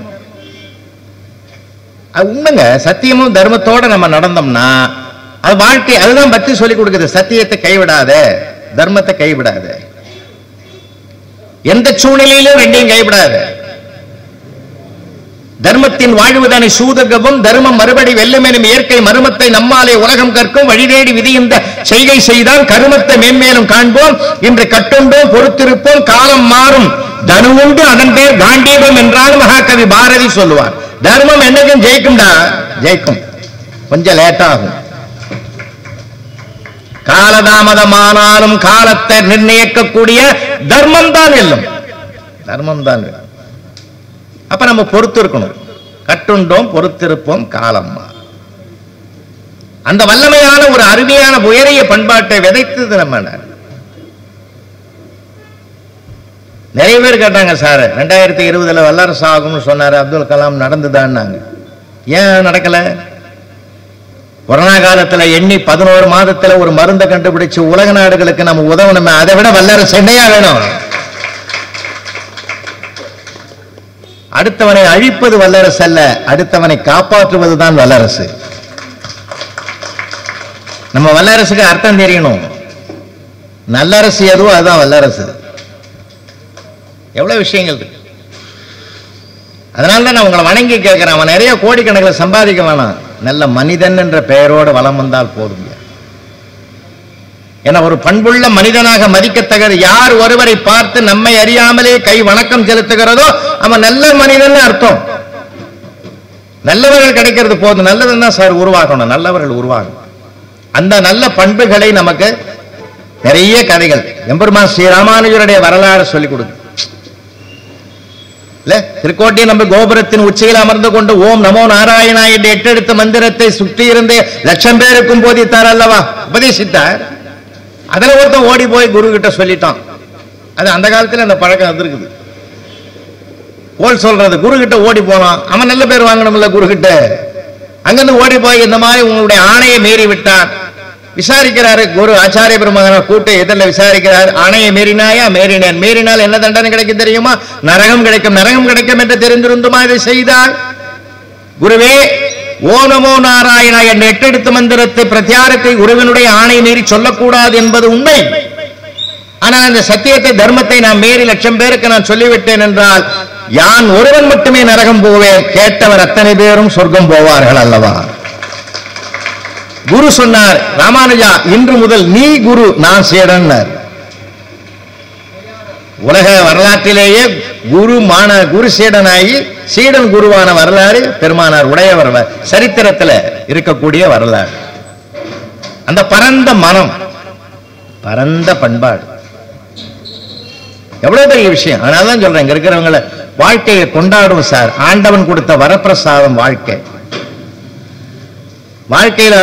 B: உண்மைங்க. சத்தியமும் தர்மத்தோட நம்ம நடந்தோம்னா அது வாழ்க்கை. அதுதான் பக்தி சொல்லிக் கொடுக்குது. சத்தியத்தை கைவிடாத, தர்மத்தை கைவிடாத, எந்த சூழ்நிலையிலும் 2ஐயும் கைவிடாத. தர்மத்தின் வாழ்வுதனை சூதகவும் தர்மம் மறுபடி வெல்லுமெனும் இயற்கை மருமத்தை நம்மாலே உலகம் கற்கும் வழிதேடி விதி இந்த செய்கை செய்தான் கருமத்தை மேன்மேலும் காண்போம். இன்று கட்டுண்டோம் பொறுத்திருப்போம் காலம் மாறும் தனுவுண்டு அதன் பேர் காண்டீபம் என்றாலும் மகாகவி பாரதி சொல்லுவார். தர்மம் என்னைக்கும் ஜெயிக்கும்டா, ஜெயிக்கும். கொஞ்சம் லேட் ஆகும். காலதாமதமானாலும் காலத்தை நிர்ணயிக்கக்கூடிய தர்மம் தான் வெல்லும், தர்மம் தான் வெல்லும். அப்ப நம்ம பொறுத்து இருக்கணும். கட்டுண்டோம் பொறுத்திருப்போம் காலம். அந்த வல்லமையான ஒரு அருமையான உயரிய பண்பாட்டை விதைத்தது நம்ம. நிறைய பேர் கேட்டாங்க சார் 2020 வல்லரசு ஆகும்னு சொன்னாரு அப்துல் கலாம், நடந்துதான்னாங்க. ஏன் நடக்கல? கொரோனா காலத்துல எண்ணி 11 மாதத்துல ஒரு மருந்தை கண்டுபிடிச்சு உலக நாடுகளுக்கு நம்ம உதவணுமே, அதை விட வல்லரசு என்னையா வேணும்? அடுத்தவனை அழிப்பது வல்லரசு அல்ல, அடுத்தவனை காப்பாற்றுவதுதான் வல்லரசு. நம்ம வல்லரசுக்கு அர்த்தம் தெரியணும். நல்லரசு எதுவோ அதுதான் வல்லரசு. எவ்வளவு விஷயங்கள் இருக்கு. அதனால தான் நான் உங்களை வணங்கி கேட்கிறேன். அவன் நிறைய கோடிக்கணக்கில் சம்பாதிக்க வேணாம். நல்ல மனிதன் என்ற பெயரோடு வலம் வந்தால் போதும். என ஒரு பண்புள்ள மனிதனாக மதிக்கத்தக்கது. யார் ஒருவரை பார்த்து நம்மை அறியாமலே கை வணக்கம் செலுத்துகிறதோ அவன் நல்ல மனிதன் அர்த்தம். நல்லவர்கள் கிடைக்கிறது போதும். நல்லதுன்னா சார் உருவாகணும், நல்லவர்கள் உருவாகணும். அந்த நல்ல பண்புகளை நமக்கு நிறைய கதைகள் எம்பெருமான் ஸ்ரீ ராமானுஜருடைய வரலாறு சொல்லிக் கொடுக்கும். திருக்கோட்டை நம்ம கோபுரத்தின் உச்சியில் அமர்ந்து கொண்டு ஓம் நமோ நாராயணா என்று 8 எழுத்து மந்திரத்தை சுற்றி இருந்து 1,00,000 பேருக்கும் போதித்தார் அல்லவா, உபதேசித்தார். அதுல ஒருத்தன் ஓடி போய் குரு கிட்ட சொல்லிட்டான். அது அந்த காலத்துல அந்த பழக்கம் வந்திருக்குது. போல் சொல்றது குரு கிட்ட ஓடி போனான். அவன் நல்ல பேர் வாங்கணும்ல குரு கிட்ட. அங்கிருந்து ஓடி போய் இந்த மாதிரி உங்களுடைய ஆணையை மீறி விட்டான். விசாரிக்கிறாரு குரு. ஆச்சாரிய பெருமகனை கூட்டு எதிரில் விசாரிக்கிறார். ஆணையை மீறினாயா? மீறினேன். மீறினால் என்ன தண்டனை கிடைக்கும் தெரியுமா? நரகம் கிடைக்கும். நரகம் கிடைக்கும் என்று தெரிந்திருந்துமா இதை செய்தால்? குருவே, ஓ நமோ நாராயணா என்ற 8 எழுத்து மந்திரத்தை பிரத்யாரத்தை குருவினுடைய ஆணை மீறி சொல்லக்கூடாது என்பது உண்மை. ஆனால் அந்த சத்தியத்தை தர்மத்தை நான் மீறி 1,00,000 பேருக்கு நான் சொல்லிவிட்டேன் என்றால் யான் ஒருவன் மட்டுமே நரகம் போவேன், கேட்டவர் அத்தனை பேரும் சொர்க்கம் போவார்கள் அல்லவா? குரு சொன்னார், ராமானுஜா இன்று முதல் நீ குரு, நான் சீடன். உலக வரலாற்றிலேயே குரு சீடனாகி சீடன் குருவான வரலாறு பெருமானார் உடையவர் சரித்திரத்தில் இருக்கக்கூடிய வரலாறு. அந்த பரந்த மனம், பரந்த பண்பாடு எவ்வளவு பெரிய விஷயம். அதனாலதான் சொல்றேன், இங்க இருக்கிறவங்களை வாழ்க்கையை கொண்டாடும் சார். ஆண்டவன் கொடுத்த வரப்பிரசாதம் வாழ்க்கை. வாழ்க்கையில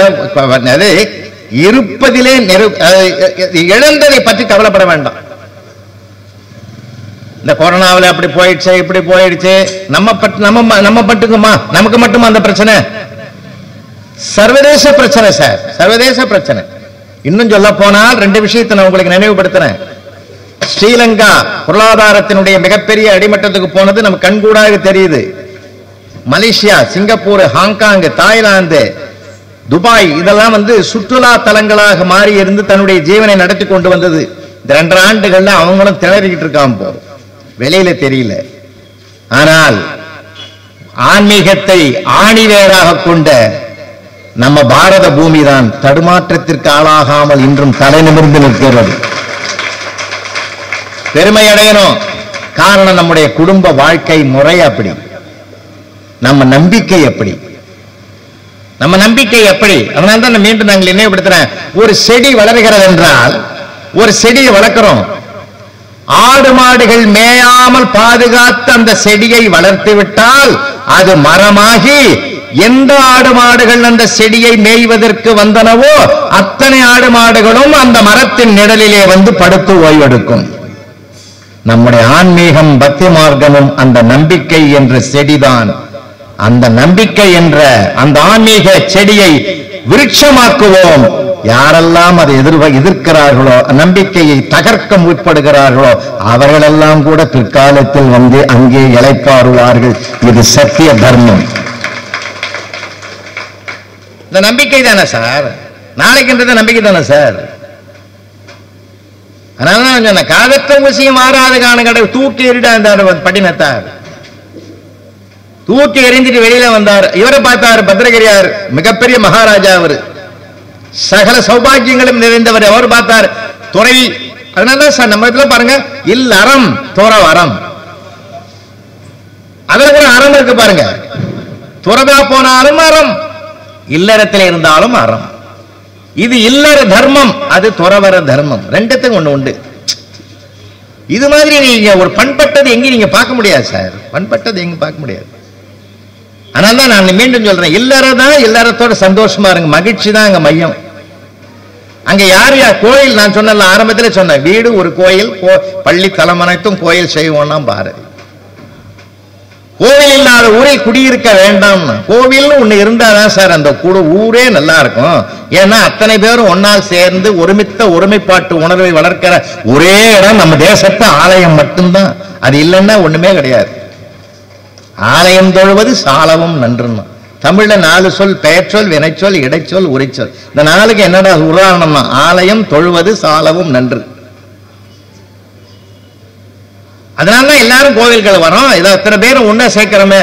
B: இருப்பதிலே இழந்ததை பற்றி கவலைப்பட வேண்டாம். இந்த கொரோனாவில் அப்படி போயிடுச்சு இப்படி போயிடுச்சு, நம்ம பட்டுக்குமா, நமக்கு மட்டுமா அந்த பிரச்சனை? சர்வதேச பிரச்சனை சார், சர்வதேச பிரச்சனை. இன்னும் சொல்ல போனால் 2 விஷயத்தை நான் உங்களுக்கு நினைவுபடுத்துறேன். ஸ்ரீலங்கா பொருளாதாரத்தினுடைய மிகப்பெரிய அடிமட்டத்துக்கு போனது நம்ம கண்கூடாக தெரியுது. Malaysia, Singapore, Hong Kong, Thailand, Dubai இதெல்லாம் சுற்றுலா தலங்களாக மாறி இருந்து தன்னுடைய ஜீவனை நடத்தி கொண்டு வந்தது. இந்த 2 ஆண்டுகள்ல அவங்களும் திணறிக்கிட்டு இருக்காம போறோம், வெளியில தெரியல. ஆனால் ஆன்மீகத்தை ஆணிவேராக கொண்ட நம்ம பாரத பூமி தான் தடுமாற்றத்திற்கு ஆளாகாமல் இன்றும் தலை நிமிர்ந்து நிற்கிறது. பெருமை அடையணும். காரணம் நம்முடைய குடும்ப வாழ்க்கை முறை அப்படி, நம்ம நம்பிக்கை எப்படி, நம்ம நம்பிக்கை எப்படி. அதனால தான் மீண்டும் நாங்கள் நினைவுபடுத்துறேன். ஒரு செடி வளர்கிறது என்றால், ஒரு செடியை வளர்க்கிறோம், ஆடு மாடுகள் மேயாமல் பாதுகாத்து அந்த செடியை வளர்த்து விட்டால் அது மரமாகி எந்த ஆடு மாடுகள் அந்த செடியை மேய்வதற்கு வந்தனவோ அத்தனை ஆடு மாடுகளும் அந்த மரத்தின் நிழலிலே படுத்து ஓய்வெடுக்கும். நம்முடைய ஆன்மீகம் பக்தி மார்க்கமும் அந்த நம்பிக்கை என்ற செடிதான். அந்த நம்பிக்கை என்ற அந்த ஆன்மீக செடியை விருட்சமாக்குவோம். யாரெல்லாம் அதை எதிர்க்கிறார்களோ, நம்பிக்கையை தகர்க்க முற்படுகிறார்களோ அவர்களெல்லாம் கூட பிற்காலத்தில் அங்கே இளைப்பாறுவார்கள். இது சத்திய தர்மம். இந்த நம்பிக்கை தானே சார், நாளைக்குன்றது நம்பிக்கை தானே சார். அதனால காதற்ற விஷயம் மாறாத காண தூக்கி எறிட படினத்தார் தூக்கி எறிஞ்சிட்டு வெளியில வந்தார். இவரை பார்த்தார் பத்ரகிரியார், மிகப்பெரிய மகாராஜா, அவர் சகல சௌபாகியங்களும் நிறைந்தவர். அவர் பார்த்தார் துறை. அதனால சார் நம்ம இதுல பாருங்க, இல்லறம் துறவரம், அதுல கூட அறம் இருக்கு பாருங்க. துறதா போனாலும் அறம், இல்லறத்தில் இருந்தாலும் அறம். இது இல்லற தர்மம், அது துறவர தர்மம். ரெண்டுத்துக்கும் ஒண்ணு உண்டு. இது மாதிரி நீங்க ஒரு பண்பட்டது எங்க நீங்க பார்க்க முடியாது சார், பண்பட்டது எங்க பார்க்க முடியாது. அதனால நான் மீண்டும் சொல்றேன், இல்லறதான் இல்லறத்தோட சந்தோஷமா இருங்க, மகிழ்ச்சி தான் அங்க மையம். அங்க யார் யார் கோயில், நான் சொன்ன ஆரம்பத்தில் சொன்னேன், வீடு ஒரு கோயில், பள்ளி தலம் அனைத்தும் கோயில் செய்வோம்னா பாரதி. கோவில் இல்லாத ஊரில் குடியிருக்க வேண்டாம். கோவில்னு ஒண்ணு இருந்தாதான் சார் அந்த ஊரே நல்லா இருக்கும். ஏன்னா அத்தனை பேரும் ஒன்னால் சேர்ந்து ஒருமித்த ஒருமைப்பாட்டு உணர்வை வளர்க்கிற ஒரே இடம் நம்ம தேசத்து ஆலயம் மட்டும்தான். அது இல்லைன்னா ஒண்ணுமே கிடையாது. ஆலயம் தொழுவது சாலவும் நன்றுன்னா தமிழ்ல 4 சொல், பெயர்ச்சொல், வினைச்சொல், இடைச்சொல், உரைச்சொல். இந்த 4க்கு என்னடா உதாரணம்னா ஆலயம், தொழுவது, சாலவும் நன்று. அதனால எல்லாரும் கோவில்கள் வரோம். இதை அத்தனை பேரும் ஒன்னா சேர்க்கிறோமே.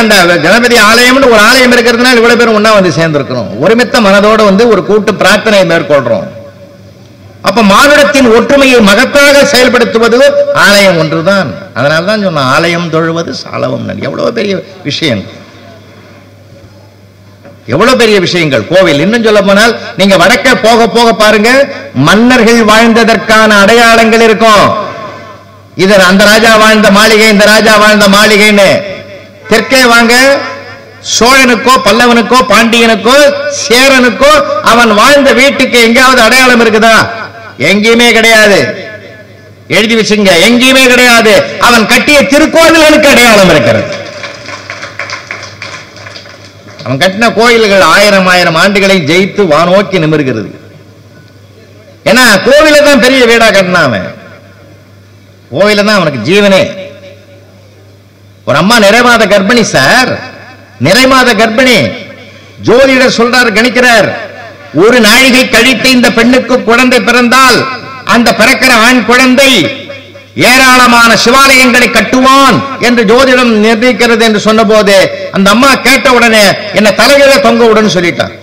B: அந்த கணபதி ஆலயம்னு ஒரு ஆலயம் இருக்கிறதுனால இவ்வளவு பேரும் ஒண்ணா வந்து சேர்ந்திருக்கிறோம். ஒருமித்த மனதோடு வந்து ஒரு கூட்டு பிரார்த்தனை மேற்கொள்றோம். அப்ப மானுடத்தின் ஒற்றுமையை மகத்தாக செயல்படுத்துவது ஆலயம் ஒன்றுதான். அதனால்தான் சொன்ன ஆலயம் தொழுவது சாலவம். எவ்வளவு பெரிய விஷயம், எவ்வளவு பெரிய விஷயங்கள் கோவில். இன்னும் சொல்ல போனால் நீங்க வடக்க போக போக பாருங்க, மன்னர்கள் வாழ்ந்ததற்கான அடையாளங்கள் இருக்கும். இது அந்த ராஜா வாழ்ந்த மாளிகை, இந்த ராஜா வாழ்ந்த மாளிகைன்னு. தெற்கே வாங்க, சோழனுக்கோ பல்லவனுக்கோ பாண்டியனுக்கோ சேரனுக்கோ அவன் வாழ்ந்த வீட்டுக்கு எங்கேயாவது அடையாளம் இருக்குதா? எங்கேயுமே கிடையாது. எழுதி வச்சுங்க, எங்கேயுமே கிடையாது. அவன் கட்டிய திருக்கோயில்களுக்கு அடையாளம் இருக்கிறது. அவன் கட்டின கோயில்கள் 1000 ஆண்டுகளை ஜெயித்து வானோக்கி நிமிர்கிறது. ஏன்னா கோவில தான் பெரிய வீடா கட்டினான். கோவில தான் அவனுக்கு ஜீவனே. ஒரு அம்மா நிறைமாத கர்ப்பிணி சார், நிறைமாத கர்ப்பிணி. ஜோதிடர் சொல்றார், கணிக்கிறார், ஒரு நாழிகை கழித்து இந்த பெண்ணுக்கு குழந்தை பிறந்தால் அந்த பிறக்கிற ஆண் குழந்தை ஏராளமான சிவாலயங்களை கட்டுவான் என்று ஜோதிடம் நிர்ணயிக்கிறது என்று சொன்ன போது அந்த அம்மா கேட்ட உடனே என்ன தலைகீழ தொங்க விடுன்னு சொல்லிட்டான்.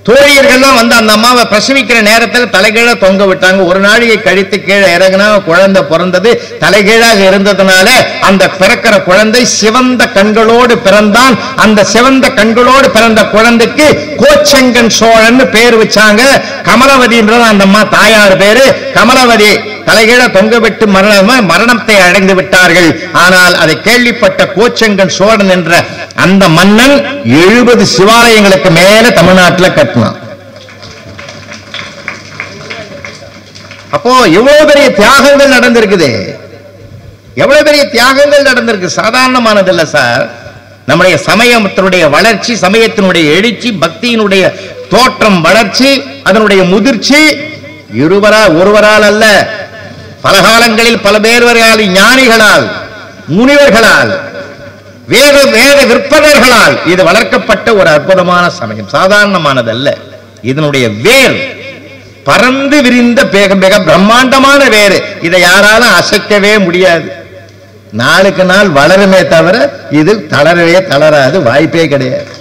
B: தோழியர்கள்லாம் வந்து அந்த அம்மாவை பிரசவிக்கிற நேரத்தில் தலைகீழ தொங்க விட்டாங்க. ஒரு நாளைக்கு கழித்து கீழே இறங்கினா குழந்தை பிறந்தது. தலைகீழாக இருந்ததுனால அந்த பிறக்கிற குழந்தை சிவந்த கண்களோடு பிறந்தான். அந்த சிவந்த கண்களோடு பிறந்த குழந்தைக்கு கோச்செங்கன் சோழன் பேர் வச்சாங்க. கமலவதின்றது அந்த அம்மா தாயார் பேரு. கமலவதி தலைகீழ தொங்கவிட்டு மரணத்தை அடைந்து விட்டார்கள். ஆனால் அதை கேள்விப்பட்ட கோச்செங்கன் சோழன் என்ற அந்த மன்னன் 70 சிவாலயங்களுக்கு மேல தமிழ்நாட்டில் கட்டினான். அப்போ எவ்வளவு பெரிய தியாகங்கள் நடந்திருக்குது, எவ்வளவு பெரிய தியாகங்கள் நடந்திருக்கு. சாதாரணமானதில்ல சார். நம்முடைய சமயத்தினுடைய வளர்ச்சி, சமயத்தினுடைய எழுச்சி, பக்தியினுடைய தோற்றம் வளர்ச்சி, அதனுடைய முதிர்ச்சி ஒருவரால் அல்ல, பல காலங்களில் பல பேர்களால், ஞானிகளால், முனிவர்களால், வேத விற்பனர்களால் இது வளர்க்கப்பட்ட ஒரு அற்புதமான சமயம். சாதாரணமானதல்ல. இதனுடைய வேர் பறந்து விரிந்த மிக பிரம்மாண்டமான வேறு. இதை யாராலும் அசைக்கவே முடியாது. நாளுக்கு நாள் வளருமே தவிர இது தளரவே தளராது, வாய்ப்பே கிடையாது.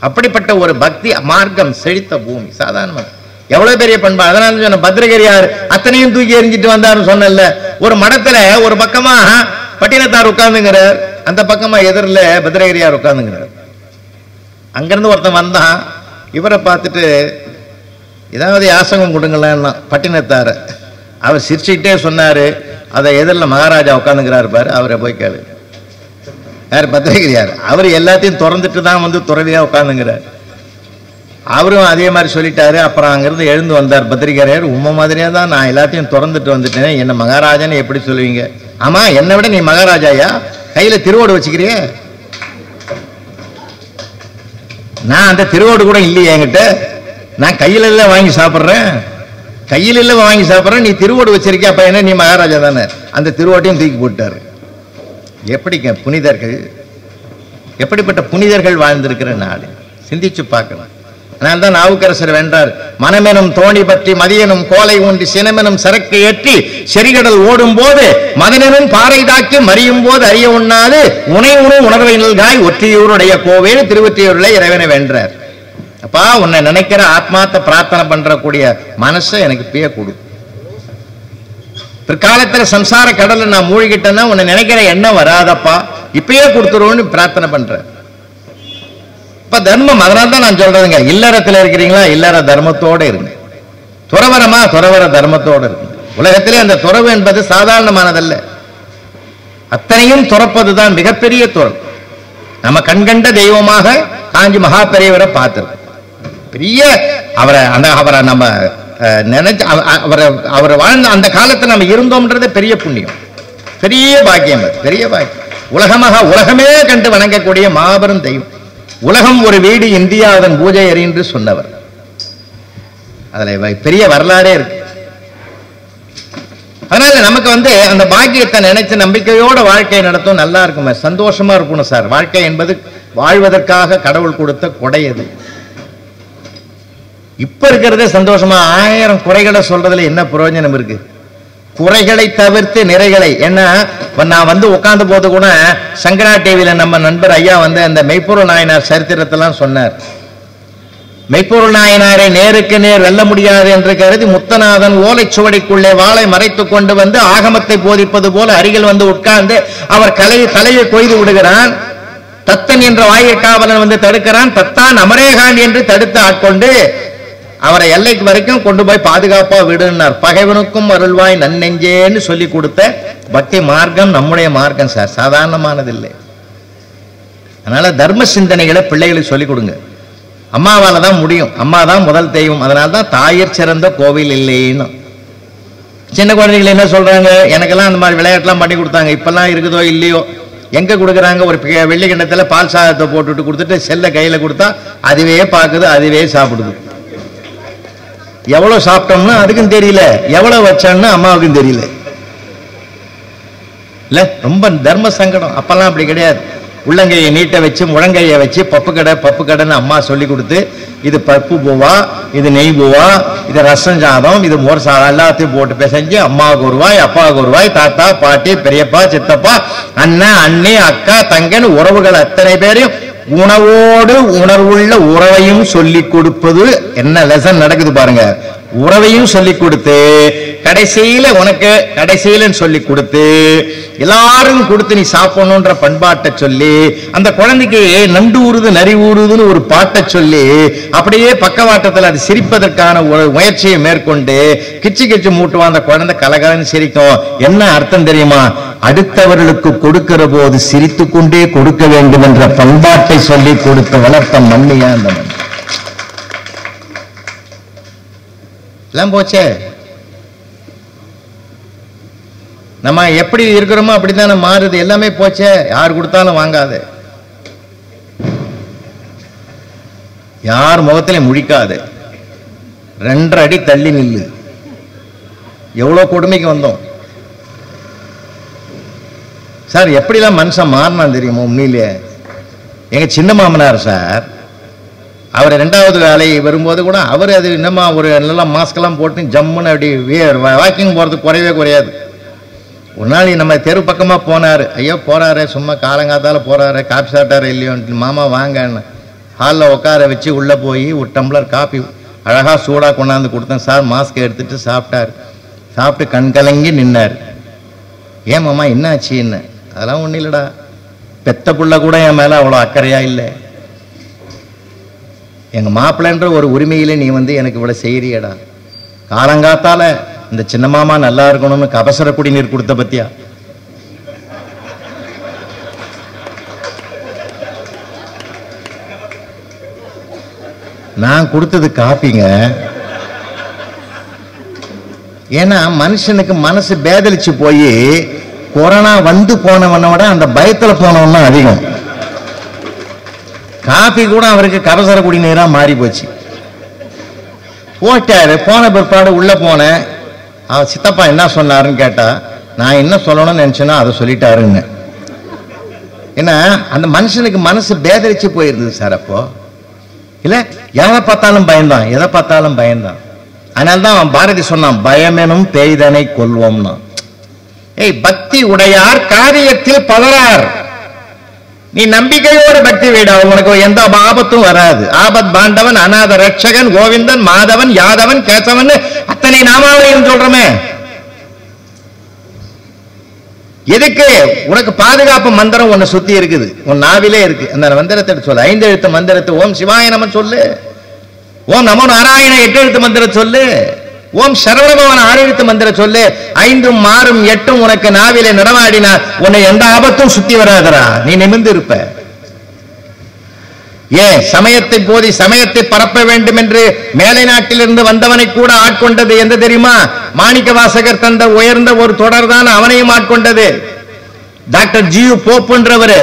B: அப்படிப்பட்ட ஒரு பக்தி மார்க்கம் செழித்த பூமி. சாதாரண எவ்வளவு பெரிய பண்பா. அதனால சொன்ன பத்ரகிரியார் அத்தனையும் தூக்கி எறிஞ்சிட்டு வந்தாருன்னு சொன்னல. ஒரு மடத்துல ஒரு பக்கமா பட்டினத்தார் உட்கார்ந்துங்கிறார், அந்த பக்கமா எதிரில் பத்ரகிரியார் உட்கார்ந்துங்கிறார். அங்கிருந்து ஒருத்தன் வந்தான், இவரை பார்த்துட்டு ஏதாவது யாசகம் கொடுங்களேன்னா பட்டினத்தார. அவர் சிரிச்சுக்கிட்டே சொன்னாரு, அதை எதிரில் மகாராஜா உட்காந்துங்கிறாரு பாரு, அவரை போய் கேளு. யார்? பத்ரகிரியார். அவர் எல்லாத்தையும் திறந்துட்டு தான் வந்து துறவியா உட்காந்துங்கிறார். அவரும் அதே மாதிரி சொல்லிட்டாரு. அப்புறம் அங்கிருந்து எழுந்து வந்தார் பத்திரிகையார். உண்மை மாதிரியா தான் நான் எல்லாத்தையும் திறந்துட்டு வந்துட்டேன், என்ன மகாராஜான்னு எப்படி சொல்லுவீங்க? ஆமா, என்னை விட நீ மகாராஜாயா? கையில திருவோடு வச்சுக்கிறிய? நான் அந்த திருவோடு கூட இல்லையே என்கிட்ட. நான் கையில எல்லாம் வாங்கி சாப்பிட்றேன், கையில எல்லாம் வாங்கி சாப்பிட்றேன். நீ திருவோடு வச்சிருக்கிய, அப்ப என்ன நீ மகாராஜா தானே? அந்த திருவோட்டையும் தூக்கி போட்டாரு. எப்படிங்க புனிதர்கள், எப்படிப்பட்ட புனிதர்கள் வாழ்ந்திருக்கிற நாடு, சிந்திச்சு பார்க்கலாம். அதனால்தான் நாவுக்கரசர் வென்றார். மனமெனும் தோணி பற்றி மதியனும் கோலை ஊன்றி சினமெனும் சரக்கு ஏற்றி செறிகடல் ஓடும் போது மதனெனும் பாறை தாக்கி மறியும் போது அறிய உண்ணாது உணை உணர்வை நல்காய் ஒற்றியூருடைய கோவில் திருவொற்றியூரில் இறைவனை வென்றார். அப்பா, உன்னை நினைக்கிற ஆத்மார்த்த பிரார்த்தனை பண்றக்கூடிய மனசை எனக்கு இப்பயே கொடு. பிற்காலத்துல சம்சார கடல்ல நான் மூழ்கிட்டேன்னா உன்னை நினைக்கிற எண்ணம் வராதப்பா, இப்பயே கொடுத்துருவோன்னு பிரார்த்தனை பண்ற. இப்ப தர்மம், அதனால தான் நான் சொல்றதுங்க, இல்லறத்துல இருக்கிறீங்களா இல்லற தர்மத்தோட இருங்க, துறவரமா துறவர தர்மத்தோட இருக்கு. உலகத்திலே அந்த துறவு என்பது சாதாரணமானதல்ல. அத்தனையும் துறப்பதுதான் மிகப்பெரிய துறவு. நம்ம கண்கண்ட தெய்வமாக காஞ்சி மகா பெரியவரை பார்த்திருக்கோம். பெரிய அவரை நம்ம நினைச்சு அவர் வாழ்ந்த அந்த காலத்தில் நம்ம இருந்தோம்ன்றது பெரிய புண்ணியம், பெரிய பாக்கியம், பெரிய பாக்கியம். உலகமே கண்டு வணங்கக்கூடிய மாபெரும் தெய்வம். உலகம் ஒரு வீடு, இந்தியா அதன் பூஜை அறி என்று சொன்னவர். அதுல பெரிய வரலாறே இருக்கு. அதனால நமக்கு அந்த பாக்கியத்தை நினைச்சு நம்பிக்கையோட வாழ்க்கையை நடத்தும். நல்லா இருக்கும், சந்தோஷமா இருக்கணும் சார். வாழ்க்கை என்பது வாழ்வதற்காக கடவுள் கொடுத்த கொடை. அது இப்ப இருக்கிறதே சந்தோஷமா. 1000 குறைகளை சொல்றதுல என்ன பிரயோஜனம் இருக்கு? குறைகளை தவிர்த்து நிறைகளை. ஏன்னா நான் வந்து உட்கார்ந்த போது கூட சங்கரா டிவியில நம்ம நண்பர் ஐயா வந்து அந்த மெய்ப்பொருள் நாயனார் சரித்திரத்தெல்லாம் சொன்னார். மெய்ப்பொருள் நாயனாரை நேருக்கு நேர் வெல்ல முடியாது என்று கருதி முத்தநாதன் ஓலைச்சுவடிக்குள்ளே வாளை மறைத்துக் கொண்டு வந்து ஆகமத்தை போதிப்பது போல அருகில் வந்து உட்கார்ந்து அவர் தலையை கொய்து விடுகிறான். தத்தன் என்ற வாயிற்காவலன் வந்து தடுக்கிறான். தத்தான் அமரேகான் என்று தடுத்து ஆட்கொண்டு அவரை எல்லைக்கு வரைக்கும் கொண்டு போய் பாதுகாப்பா விடுனார். பகைவனுக்கும் அருள்வாய் நன்னெஞ்சேன்னு சொல்லி கொடுத்த பக்தி மார்க்கம் நம்முடைய மார்க்கம் சார், சாதாரணமானதில்லை. அதனால தர்ம சிந்தனைகளை பிள்ளைகளுக்கு சொல்லிக் கொடுங்க. அம்மாவால தான் முடியும், அம்மா தான் முதல் தெய்வம். அதனால தான் தாயிற் சிறந்த கோவில் இல்லைன்னு. சின்ன குழந்தைகள் என்ன சொல்றாங்க, எனக்கெல்லாம் அந்த மாதிரி விளையாட்டுலாம் பண்ணி கொடுத்தாங்க. இப்பெல்லாம் இருக்குதோ இல்லையோ, எங்க கொடுக்குறாங்க, ஒரு வெள்ளி கிண்ணத்துல பால் சாதத்தை போட்டுட்டு கொடுத்துட்டு செல்ல கையில கொடுத்தா அதுவே பார்க்குது, அதுவே சாப்பிடுது. எவ்வளவு சாப்பிட்டோம்னா அதுக்கும் தெரியல, எவ்வளவு வச்சோம்னா அம்மாவுக்கும் தெரியல. இல்ல ரொம்ப தர்ம சங்கடம். அப்பெல்லாம் அப்படி கிடையாது. உள்ளங்கையை நீட்ட வச்சு முழங்கையை வச்சு பப்பு கடைன்னு அம்மா சொல்லி கொடுத்து, இது பருப்பு பூவா, இது நெய் பூவா, இது ரசம் சாதம், இது மோர் சாதம் எல்லாத்தையும் போட்டு பிசைஞ்சு அம்மாவுக்கு ஒரு ரூபாய், அப்பாவுக்கு ஒரு ரூபாய், தாத்தா பாட்டி பெரியப்பா சித்தப்பா அண்ணன் அண்ணி அக்கா தங்கன்னு உறவுகள் அத்தனை பேரையும் உணவோடு உணர்வுள்ள உறவையும் சொல்லி கொடுப்பது. என்ன லெசன் நடக்குது பாருங்க. உறவையும் சொல்லி கொடுத்து கடைசியில உனக்கு கடைசியிலன்னு சொல்லி கொடுத்து எல்லாரும் கொடுத்து நீ சாப்பிடணும்ன்ற பண்பாட்டை சொல்லி அந்த குழந்தைக்கு நண்டு ஊறுது நரி ஊறுதுன்னு ஒரு பாட்டை சொல்லி அப்படியே பக்கவாட்டத்தில் அது சிரிப்பதற்கான ஒரு முயற்சியை மேற்கொண்டு கிச்சு கிச்சு மூட்டுவான். அந்த குழந்தை கலகலன்னு சிரிக்கும். என்ன அர்த்தம் தெரியுமா? அடுத்தவர்களுக்கு கொடுக்கிற போது சிரித்து கொண்டே கொடுக்க வேண்டும் என்ற பண்பாட்டை சொல்லி கொடுத்து வளர்த்த மண்ணியா அந்த மண் எல்லாம் போச்சே. நம்ம எப்படி இருக்கிறோமோ அப்படித்தானே மாறுது. எல்லாமே போச்சே. யார் கொடுத்தாலும் வாங்காது, யார் முகத்திலையும் முழிக்காது, 2 அடி தள்ளி நில்லு. எவ்வளவு கொடுமைக்கு வந்தோம் சார். எப்படிலாம் மனுஷன் மாறினான் தெரியுமோ உண்மையிலேயே. எங்க சின்ன மாமனார் சார், அவர் 2வது வேலை வரும்போது கூட அவர் அது என்னமா ஒரு நல்லா மாஸ்கெல்லாம் போட்டு ஜம்முன்னு அப்படி வாக்கிங் போகிறதுக்கு குறையவே குறையாது. ஒரு நாள் நம்ம தெரு பக்கமாக போனார். ஐயோ போகிறாரு, சும்மா காலங்காத்தால் போகிறாரு, காப்பி சாப்பிட்டாரு இல்லையோன்ட்டு. மாமா வாங்கன்னு ஹாலில் உட்கார வச்சு உள்ளே போய் ஒரு டம்ளர் காப்பி அழகாக சூடாக கொண்டாந்து கொடுத்தேன் சார். மாஸ்க் எடுத்துட்டு சாப்பிட்டார். சாப்பிட்டு கண் கலங்கி நின்னார். ஏன் மாமா என்னாச்சு? என்ன? அதெல்லாம் ஒன்றும் இல்லைடா, பெத்த புள்ள கூட என் மேலே அவ்வளோ அக்கறையா இல்லை. எங்கள் மாப்பிள்ளைன்ற ஒரு உரிமையில நீ வந்து எனக்கு இவ்வளோ செய்யறியடா. காலங்காத்தால இந்த சின்ன மாமா நல்லா இருக்கணும்னு கபசர குடிநீர் கொடுத்த பத்தியா? நான் கொடுத்தது காப்பிங்க. ஏன்னா மனுஷனுக்கு மனசு பேதலிச்சு போய் கொரோனா வந்து போனவனை விட அந்த பயத்துல போனவன் தான் அதிகம். காப்பி கூட அவருக்கு கபசர குடிநீரா மாறி போச்சு. போட்டாரு. போன பிற்பாடு உள்ள போனேன். அவர் சித்தப்பா என்ன சொன்னாருன்னு கேட்டா, நான் என்ன சொல்லணும்னு நினைச்சேன்னா அதை சொல்லிட்டாருன்னு. ஏன்னா அந்த மனுஷனுக்கு மனசு பேதரிச்சு போயிருந்தது சார். அப்போ இல்ல யாரை பார்த்தாலும் பயந்தான், எதை பார்த்தாலும் பயந்தான். அதனால்தான் அவன் பாரதி சொன்னான், பயமெனும் பேய்தனை கொள்வோம்னா. ஏய், பக்தி உடையார் காரியத்தில் பலரார். நீ நம்பிக்கையோடு பக்தி வீடா, உனக்கு எந்த ஆபத்தும் வராது. ஆபத் பாண்டவன், அநாத ரட்சகன், கோவிந்தன், மாதவன், யாதவன், கேசவன் அத்தனை நாமாவளியும் சொல்றமே. எதுக்கு? உனக்கு பாதுகாப்பு மந்திரம் ஒன்னு சுத்தி இருக்குது, உன் நாவிலே இருக்கு. அந்த மந்திரத்தை சொல்லு. 5 எழுத்து மந்திரத்தை ஓம் சிவாய நம சொல்லு, ஓம் நமோ நாராயண 8 எழுத்து மந்திரம் சொல்லு, ஓம் சரவணபவன் 6 எழுத்து மந்திரம் சொல்லு. 5ம் 6ம் 8ம் உனக்கு நாவிலே நடமாடினா உன்னை எந்த ஆபத்தும் சுத்தி வராதரா. நீ நிமிர்ந்து இருப்ப. ஏன் சமயத்தை போதி சமயத்தை பரப்ப வேண்டும் என்று மேலை நாட்டிலிருந்து வந்தவனை கூட ஆட்கொண்டது எந்த தெரியுமா? மாணிக்க வாசகர் தந்த உயர்ந்த ஒரு தொடர் தான் அவனையும் ஆட்கொண்டது. டாக்டர் ஜியு போப்புன்றவர்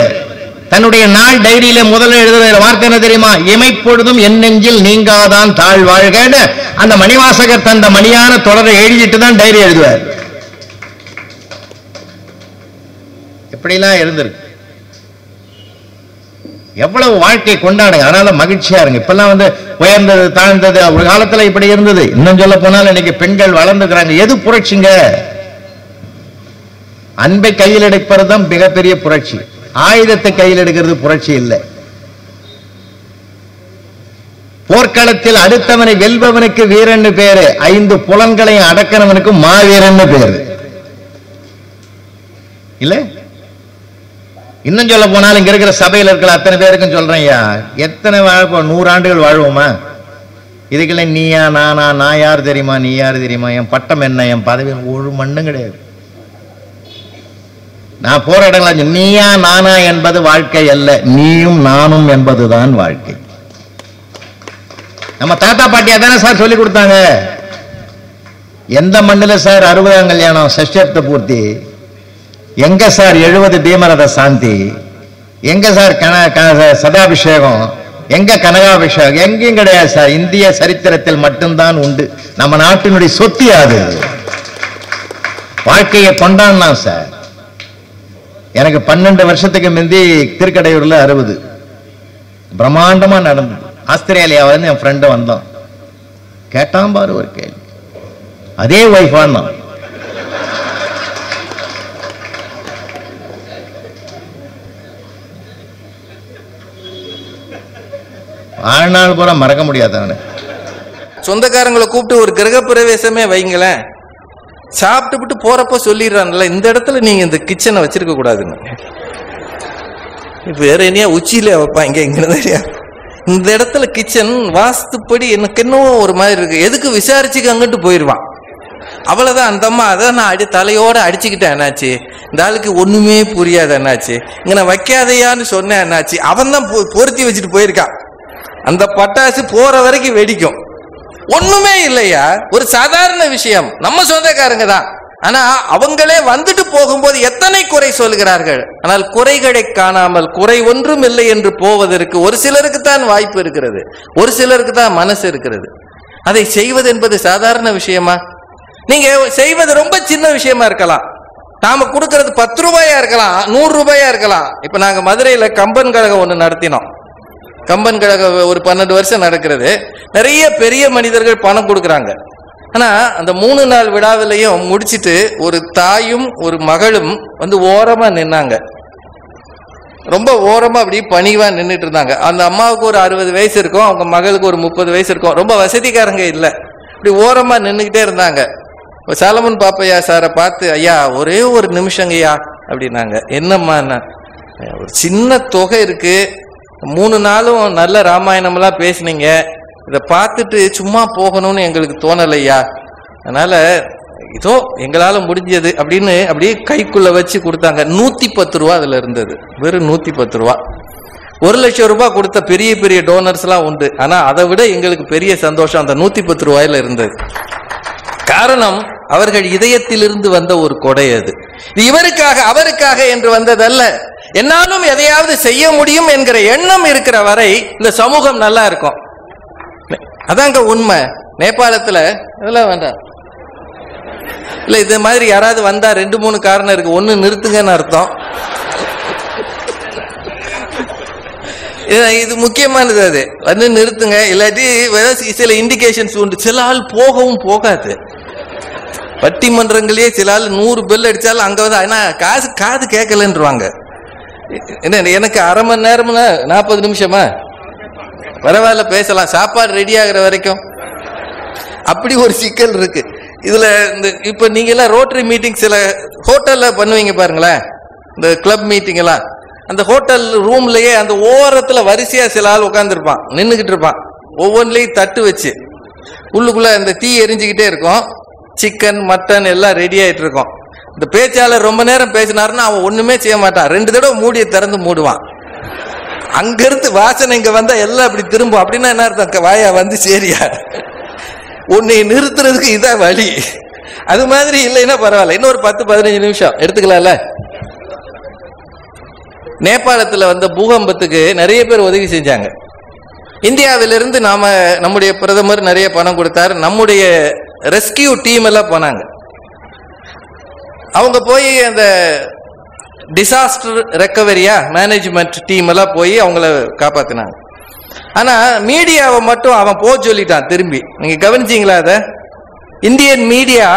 B: தன்னுடைய நாள் டைரியில முதல்ல எழுதுற வார்த்தை என்ன தெரியுமா? இமைப்பொழுதும் என் நெஞ்சில் நீங்காதான் தாழ் வாழ்கன்னு அந்த மணிவாசகர் தந்த மணியான தொடரை எழுதிட்டு தான் டைரி எழுதுவார். எப்படிலாம் இருந்திருக்கு. எவ்வளவு வாழ்க்கை கொண்டாடுங்க. அதனால மகிழ்ச்சியா இருங்க. இப்பெல்லாம் வந்து உயர்ந்தது தாழ்ந்தது ஒரு காலத்துல இப்படி இருந்தது. இன்னும் சொல்ல போனாலும் இன்னைக்கு பெண்கள் வளர்ந்துக்கிறாங்க. எது புரட்சிங்க? அன்பை கையில் எடுப்பது தான் மிகப்பெரிய புரட்சி. ஆயுதத்தை கையில் எடுக்கிறது புரட்சி இல்லை. போர்க்களத்தில் அடுத்தவனை வெல்பவனுக்கு வீரன்னு பேரு, 5 புலன்களையும் அடக்கிறவனுக்கு மாவீரன்னு பேரு இல்ல. இன்னும் சொல்ல போனாலும் இங்க இருக்கிற சபையில் இருக்கிற அத்தனை பேருக்கும் சொல்றேன், ஐயா எத்தனை 100 ஆண்டுகள் வாழ்வோமா? இதுக்குள்ள நீயா நானா, நான் யார் தெரியுமா, நீ யார் தெரியுமா, என் பட்டம் என்ன, என் பதவி ஒரு மண்ணும் கிடையாது. நான் போற இடங்கள நீயா நானா என்பது வாழ்க்கை அல்ல, நீயும் நானும் என்பதுதான் வாழ்க்கை. நம்ம தாத்தா பாட்டியா தானே சார் சொல்லி கொடுத்தாங்க. எந்த மண்ணில் சார் 60ஆம் கல்யாணம் சஷ்டியப்த பூர்த்தி, எங்க சார் 70 பீமரத சாந்தி, எங்க சார் சதாபிஷேகம், எங்க கனகாபிஷேகம், எங்கேயும் கிடையாது சார். இந்திய சரித்திரத்தில் மட்டும்தான் உண்டு. நம்ம நாட்டினுடைய சொத்து அது. வாழ்க்கையை கொண்டாடலாம் சார். எனக்கு 12 வருஷத்துக்கு முந்தி திருக்கடையூர்ல 60 பிரம்மாண்டமா நடந்தது. ஆஸ்திரேலியாவில இருந்து என் ஃப்ரெண்டு வந்தான், கேட்டான் பாரு ஒரு கேள்வி, அதே ஒய்ஃபா தான். வாழ்நாள் பூரா மறக்க முடியாத.
C: சொந்தக்காரங்களை கூப்பிட்டு ஒரு கிரக பிரவேசமே வைங்களேன், சாப்பிட்டு போறப்ப சொல்லிடுறான்ல, இந்த இடத்துல நீங்க இந்த கிச்சனை வச்சிருக்க கூடாதுங்க, வேற என்னையா உச்சியில வைப்பாங்க, இங்க இந்த இடத்துல கிச்சன் வாஸ்துப்படி எனக்கு என்னவோ ஒரு மாதிரி இருக்கு, எதுக்கு விசாரிச்சுக்க அங்கிட்டு போயிடுவான். அவ்வளவுதான். அந்த அம்மா அதான் நான் தலையோட அடிச்சுக்கிட்டேன், என்னாச்சு இந்த ஆளுக்கு ஒண்ணுமே புரியாது, என்னாச்சு இங்க நான் வைக்காதையான்னு சொன்னேன், என்னாச்சு அவன் தான் பொருத்தி வச்சுட்டு போயிருக்கான். அந்த பட்டாசு போற வரைக்கும் வெடிக்கும், ஒண்ணுமே இல்லையா, ஒரு சாதாரண விஷயம், நம்ம சொந்தக்காரங்க தான். ஆனா அவங்களே வந்துட்டு போகும்போது எத்தனை குறை சொல்கிறார்கள். ஆனால் குறைகளை காணாமல் குறை ஒன்றும் இல்லை என்று போவதற்கு ஒரு சிலருக்கு தான் வாய்ப்பு இருக்கிறது, ஒரு சிலருக்கு தான் மனசு இருக்கிறது. அதை செய்வது என்பது சாதாரண விஷயமா? நீங்க செய்வது ரொம்ப சின்ன விஷயமா இருக்கலாம், நாம கொடுக்கறது 10 ரூபாயா இருக்கலாம், 100 ரூபாயா இருக்கலாம். இப்ப நாங்க மதுரையில கம்பன் கழகம் ஒண்ணு நடத்தினோம். கம்பன் கழகம் ஒரு 12 வருஷம் நடக்கிறது. நிறைய பெரிய மனிதர்கள் பணம் கொடுக்கறாங்க. ஆனா அந்த 3 நாள் விழாவிலையும் முடிச்சிட்டு ஒரு தாயும் ஒரு மகளும் வந்து ஓரமா நின்னாங்க, ரொம்ப ஓரமா அப்படி பணிவா நின்றுட்டு இருந்தாங்க. அந்த அம்மாவுக்கு ஒரு 60 வயசு இருக்கும், அவங்க மகளுக்கு ஒரு 30 வயசு இருக்கும், ரொம்ப வசதிக்காரங்க இல்லை, இப்படி ஓரமா நின்றுகிட்டே இருந்தாங்க. சாலமன் பாப்பையா சாரை பார்த்து, ஐயா ஒரே ஒரு நிமிஷங்கய்யா அப்படின்னாங்க. என்னம்மா, ஒரு சின்ன தொகை இருக்கு, 3 நாளும் நல்ல ராமாயணம்லாம் பேசினீங்க, இதை பார்த்துட்டு சும்மா போகணும்னு எங்களுக்கு தோணலையா, அதனால இதோ எங்களால முடிஞ்சது அப்படின்னு அப்படியே கைக்குள்ள வச்சு கொடுத்தாங்க. 110 ரூபா அதுல இருந்தது, வெறும் 110 ரூபா. 1 லட்சம் ரூபாய் கொடுத்த பெரிய பெரிய டோனர்ஸ் எல்லாம் உண்டு, ஆனா அதை விட எங்களுக்கு பெரிய சந்தோஷம் அந்த 110 ரூபாயில இருந்தது. காரணம் அவர்கள் இதயத்திலிருந்து வந்த ஒரு கொடை. அது இவருக்காக அவருக்காக என்று வந்ததல்ல. என்னாலும் எதையாவது செய்ய முடியும் என்கிற எண்ணம் இருக்கிற வரை இந்த சமூகம் நல்லா இருக்கும். அதாங்க உண்மை. நேபாளத்துல இதெல்லாம் வேண்டாம் இல்ல, இது மாதிரி யாராவது வந்தா 2-3 காரணம் இருக்கு. ஒண்ணு நிறுத்துங்கன்னு அர்த்தம், இது முக்கியமானது, அது வந்து நிறுத்துங்க, இல்லாட்டி சில இண்டிகேஷன்ஸ் உண்டு. சில ஆள் போகவும் போகாது, பட்டிமன்றங்களே சில ஆள் 100 பெல் அடிச்சாலும் அங்க வந்து ஏன்னா காது கேட்கலன்றாங்க. என்ன எனக்கு அரை மணி நேரம்னா 40 நிமிஷமா பரவாயில்ல பேசலாம், சாப்பாடு ரெடி ஆகிற வரைக்கும். அப்படி ஒரு சிக்கல் இருக்கு இதுல. இந்த இப்ப நீங்க எல்லாம் ரோட்டரி மீட்டிங் சில ஹோட்டல்ல பண்ணுவீங்க பாருங்களேன், இந்த கிளப் மீட்டிங் எல்லாம். அந்த ஹோட்டல் ரூம்லயே அந்த ஓரத்துல வரிசையா சில ஆள் உட்காந்துருப்பான், நின்றுகிட்டு இருப்பான், ஒவ்வொன்றிலையும் தட்டு வச்சு உள்ளுக்குள்ள அந்த தீ எரிஞ்சுக்கிட்டே இருக்கும், சிக்கன் மட்டன் எல்லாம் ரெடி ஆயிட்டு இருக்கும். இந்த பேச்சாளர் ரொம்ப நேரம் பேசினாருன்னா அவன் ஒண்ணுமே செய்ய மாட்டான், 2 தடவை மூடியை திறந்து மூடுவான். அங்க இருந்து வாசனை இங்க வந்தா எல்லாம் அப்படி திரும்பும். அப்படின்னா என்ன அர்த்தம், வாயா வந்து சரியா, உன்னை நிறுத்துறதுக்கு இதான் வழி. அது மாதிரி இல்லைன்னா பரவாயில்ல, இன்னொரு 10-15 நிமிஷம் எடுத்துக்கலாம்ல. நேபாளத்துல வந்த பூகம்பத்துக்கு நிறைய பேர் உதவி செஞ்சாங்க. இந்தியாவிலிருந்து நம்முடைய பிரதமர் நிறைய பணம் கொடுத்தாரு. நம்முடைய ரெஸ்கியூ டீம் எல்லாம் போனாங்க. அவங்க போய் அந்த டிசாஸ்டர் ரெக்கவரியா மேனேஜ்மெண்ட் டீம் எல்லாம் போய் அவங்கள காப்பாத்தினாங்க. ஆனா மீடியாவை மட்டும் அவன் போக சொல்லிட்டான் திரும்பி. நீங்க கவனிச்சீங்களா? அத இந்தியன் மீடியா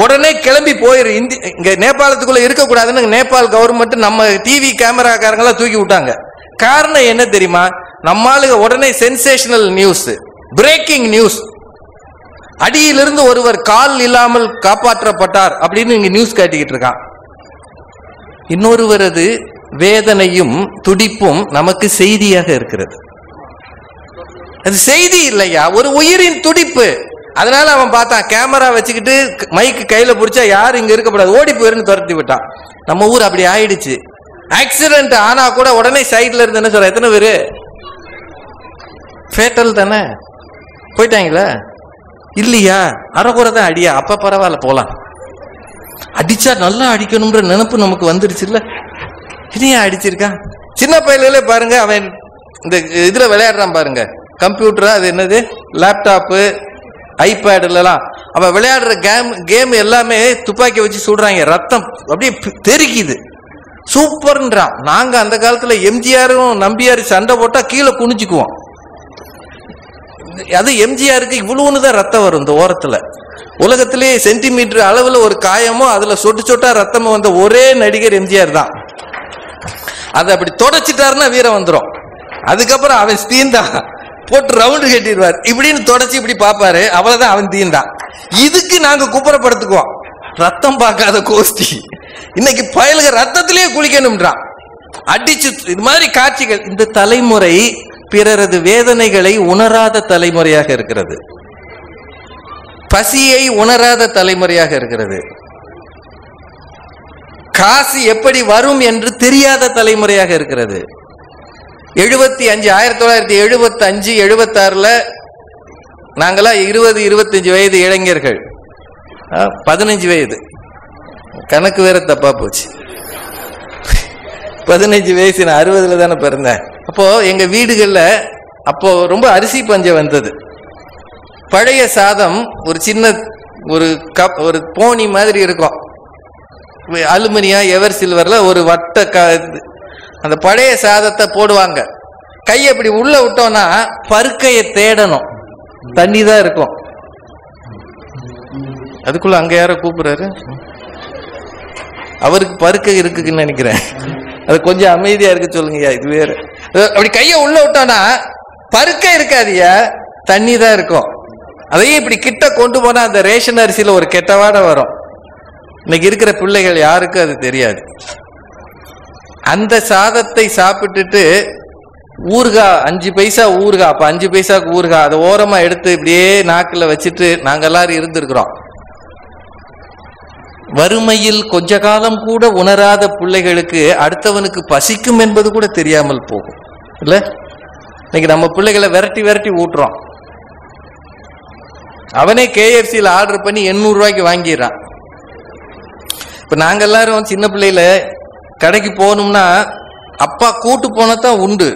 C: உடனே கிளம்பி போயிரு. இங்க நேபாளத்துக்குள்ள இருக்கக்கூடாதுன்னு நேபாள் கவர்மெண்ட் நம்ம டிவி கேமராக்காரங்களாம் தூக்கி விட்டாங்க. காரணம் என்ன தெரியுமா? நம்மளுக்கு உடனே சென்சேஷனல் நியூஸ், பிரேக்கிங் நியூஸ், அடியிலிருந்து ஒருவர் கால் இல்லாமல் காப்பாற்றப்பட்டார் அப்படின்னு இங்க நியூஸ் காட்டிக்கிட்டு இருக்கான். இன்னொருவரது வேதனையும் துடிப்பும் நமக்கு செய்தியாக இருக்கிறது. அது செய்தி இல்லையா, ஒரு உயிரின் துடிப்பு. அதனால அவன் பார்த்தான், கேமரா வச்சுக்கிட்டு மைக்கு கையில பிடிச்சா யாரும் இங்க இருக்கக்கூடாது, ஓடி போயிருன்னு துரத்தி விட்டான். நம்ம ஊர் அப்படி ஆயிடுச்சு. ஆக்சிடென்ட் ஆனா கூட உடனே சைட்ல இருந்து என்ன சொல்ற, எத்தனை பேரு ஃபேட்டல் தானே போயிட்டாங்களா இல்லையா, அரைக்குறை தான் அடியா, அப்ப பரவாயில்ல போலாம். அடிச்சா நல்லா அடிக்கணும்ன்ற நினைப்பு நமக்கு வந்துருச்சு இல்ல, இனியா அடிச்சிருக்கான். சின்ன பையலே பாருங்க, அவன் இந்த இதுல விளையாடுறான் பாருங்க, கம்ப்யூட்டரா அது என்னது லேப்டாப்பு ஐபேட்லாம் அவன் விளையாடுற கேம் எல்லாமே துப்பாக்கி வச்சு சுடுறாங்க, ரத்தம் அப்படியே தெரிக்குது, சூப்பர்ன்றான். நாங்க அந்த காலத்துல எம்ஜிஆரும் நம்பியார் சண்டை போட்டா கீழே குனிஞ்சுக்குவோம். அது எம்ஜிஆருக்கு இவ்வளவுன்னு தான் ரத்தம் வரும் இந்த ஓரத்துல. உலகத்திலே சென்டிமீட்டர் அளவுல ஒரு காயமோ அதுல சொட்டு சொட்டா ரத்தமும் வந்த ஒரே நடிகர் எம்ஜிஆர் தான். அதை அப்படி தொடச்சிட்டாருன்னா வீரம் வந்துடும். அதுக்கப்புறம் அவன் தீந்தான் போட்டு ரவுண்டு கட்டிடுவார், இப்படின்னு தொடச்சி இப்படி பார்ப்பாரு, அவ்வளவுதான் அவன் தீந்தான். இதுக்கு நாங்க குப்புறப்படுத்துக்குவோம், ரத்தம் பார்க்காத கோஷ்டி. இன்னைக்கு பயலுக ரத்தத்திலேயே குளிக்கணும்ன்றான், அடிச்சு. இது மாதிரி காட்சிகள். இந்த தலைமுறை பிறரது வேதனைகளை உணராத தலைமுறையாக இருக்கிறது, பசியை உணராத தலைமுறையாக இருக்கிறது, காசு எப்படி வரும் என்று தெரியாத தலைமுறையாக இருக்கிறது. 1975 76 நாங்களா 20-25 வயது இளைஞர்கள், 15 வயது கணக்கு வேற தப்பா போச்சு. 15 வயசு, நான் 60 தானே பிறந்தேன். அப்போ எங்க வீடுகள்ல அப்போ ரொம்ப அரிசி பஞ்சம் வந்தது. பழைய சாதம் ஒரு சின்ன ஒரு கப், ஒரு போனி மாதிரி இருக்கும், அலுமினியா எவர் சில்வர்ல ஒரு வட்ட அந்த பழைய சாதத்தை போடுவாங்க. கையை அப்படி உள்ள விட்டோம்னா பருக்கையை தேடணும், தண்ணி தான் இருக்கும். அதுக்குள்ள அங்க யாரோ கூப்பிடுறாரு, அவருக்கு பருக்கை இருக்குன்னு நினைக்கிறேன். அது கொஞ்சம் அமைதியா இருக்கு சொல்லுங்கய்யா, இது வேற. அப்படி கையை உள்ள விட்டோம்னா பருக்கை இருக்காதியா, தண்ணி தான் இருக்கும். அதையும் இப்படி கிட்ட கொண்டு போனா அந்த ரேஷன் அரிசியில ஒரு கெட்டவாட வரும். இன்னைக்கு இருக்கிற பிள்ளைகள் யாருக்கும் அது தெரியாது. அந்த சாதத்தை சாப்பிட்டுட்டு ஊறுகாய் 5 பைசா ஊறுகாய், அப்ப 5 பைசாக்கு ஊறுகாய், அதை ஓரமா எடுத்து இப்படியே நாக்குல வச்சுட்டு நாங்க எல்லாரும் இருந்திருக்கிறோம். வறுமையில் கொஞ்ச காலம் கூட உணராத பிள்ளைகளுக்கு அடுத்தவனுக்கு பசிக்கும் என்பது கூட தெரியாமல் போகும் இல்ல. இன்னைக்கு நம்ம பிள்ளைகளை விரட்டி விரட்டி ஊட்டுறோம். அவனே KFCல ஆர்டர் பண்ணி 800 ரூபாய்க்கு வாங்கிடுறான். இப்ப நாங்க எல்லாரும் சின்ன பிள்ளையில கடைக்கு போகணும்னா அப்பா கூட்டு போனதான் உண்டு.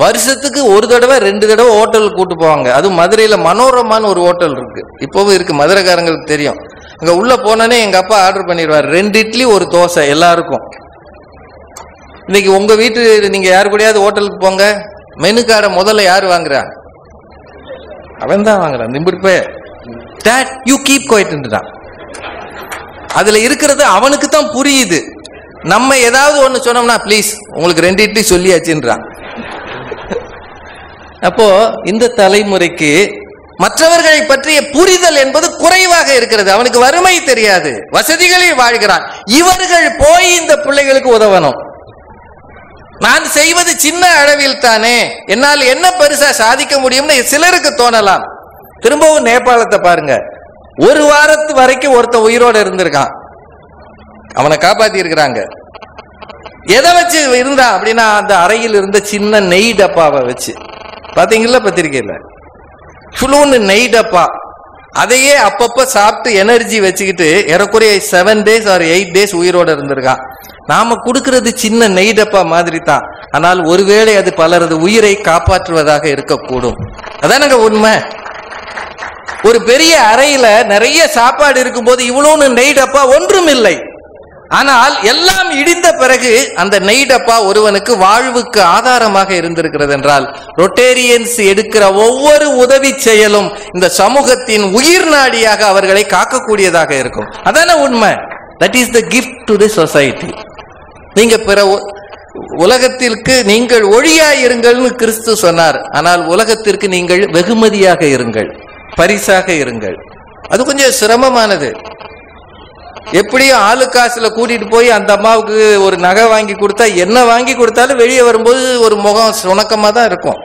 C: வருஷத்துக்கு ஒரு தடவை 2 தடவை ஹோட்டலுக்கு கூட்டு போவாங்க. அது மதுரையில மனோரமான்னு ஒரு ஹோட்டல் இருக்கு, இப்பவும் இருக்கு, மதுரைக்காரங்களுக்கு தெரியும். அங்க உள்ள போனோன்னே எங்க அப்பா ஆர்டர் பண்ணிடுவார், 2 இட்லி 1 தோசை எல்லாருக்கும். இன்னைக்கு உங்க வீட்டு நீங்க யாரு கூடயாவது ஹோட்டலுக்கு போங்க, மெனு கார்டை முதல்ல யாரு வாங்குறா? அவன் தான் வாங்குறான். நிம்பிருப்பே டாட் யூ கீப் குவைட்ன்றான். அதுல இருக்கிறது அவனுக்கு தான் புரியுது. நம்ம ஏதாவது ஒண்ணு சொன்னோம்னா ப்ளீஸ் உங்களுக்கு 2 இட்லி சொல்லியாச்சுன்றான். அப்போ இந்த தலைமுறைக்கு மற்றவர்களை பற்றிய புரிதல் என்பது குறைவாக இருக்கிறது. அவனுக்கு வறுமை தெரியாது, வசதிகளில் வாழ்கிறான். இவர்கள் போய் இந்த பிள்ளைகளுக்கு உதவணும். நான் செய்வது சின்ன அளவில் தானே, என்னால் என்ன பெருசா சாதிக்க முடியும்னு சிலருக்கு தோணலாம். திரும்பவும் நேபாளத்தை பாருங்க, 1 வாரத்து வரைக்கும் ஒருத்தன் உயிரோட இருந்திருக்கான், அவனை காப்பாத்தி இருக்கிறாங்க. எதை வச்சு இருந்தா அப்படின்னா அந்த அறையில் இருந்த சின்ன நெய் டப்பாவை வச்சு. பாத்தீங்களா பத்திரிக்கையில, சுளுன்னு நெய் டப்பா, அதையே அப்பப்ப சாப்பிட்டு எனர்ஜி வச்சுக்கிட்டு ஏறக்குறைய 7 days or 8 days உயிரோட இருந்திருக்கான். நாம கொடுக்கிறது சின்ன நெய் டப்பா மாதிரி தான், ஆனால் ஒருவேளை அது பலரது உயிரை காப்பாற்றுவதாக இருக்கக்கூடும். அதானங்க உண்மை. ஒரு பெரிய அறையில நிறைய சாப்பாடு இருக்கும்போது இவ்வளவு நெய் டப்பா ஒன்றும் இல்லை, ஆனால் எல்லாம் இடிந்த பிறகு அந்த நெய் டப்பா ஒருவனுக்கு வாழ்வுக்கு ஆதாரமாக இருந்திருக்கிறது என்றால், ரொட்டேரியன்ஸ் எடுக்கிற ஒவ்வொரு உதவி செயலும் இந்த சமூகத்தின் உயிர் நாடியாக அவர்களை காக்கக்கூடியதாக இருக்கும். அதான உண்மை. That is the gift to the society. நீங்க பிற உலகத்திற்கு நீங்கள் ஒளியாய் இருங்கள்னு கிறிஸ்து சொன்னார். ஆனால் உலகத்திற்கு நீங்கள் வெகுமதியாக இருங்கள், பரிசாக இருங்கள். அது கொஞ்சம் சிரமமானது. எப்படியும் ஆளு காசுல கூட்டிட்டு போய் அந்த அம்மாவுக்கு ஒரு நகை வாங்கி கொடுத்தா, என்ன வாங்கி கொடுத்தாலும் வெளியே வரும்போது ஒரு முகம் சுணக்கமா தான் இருக்கும்.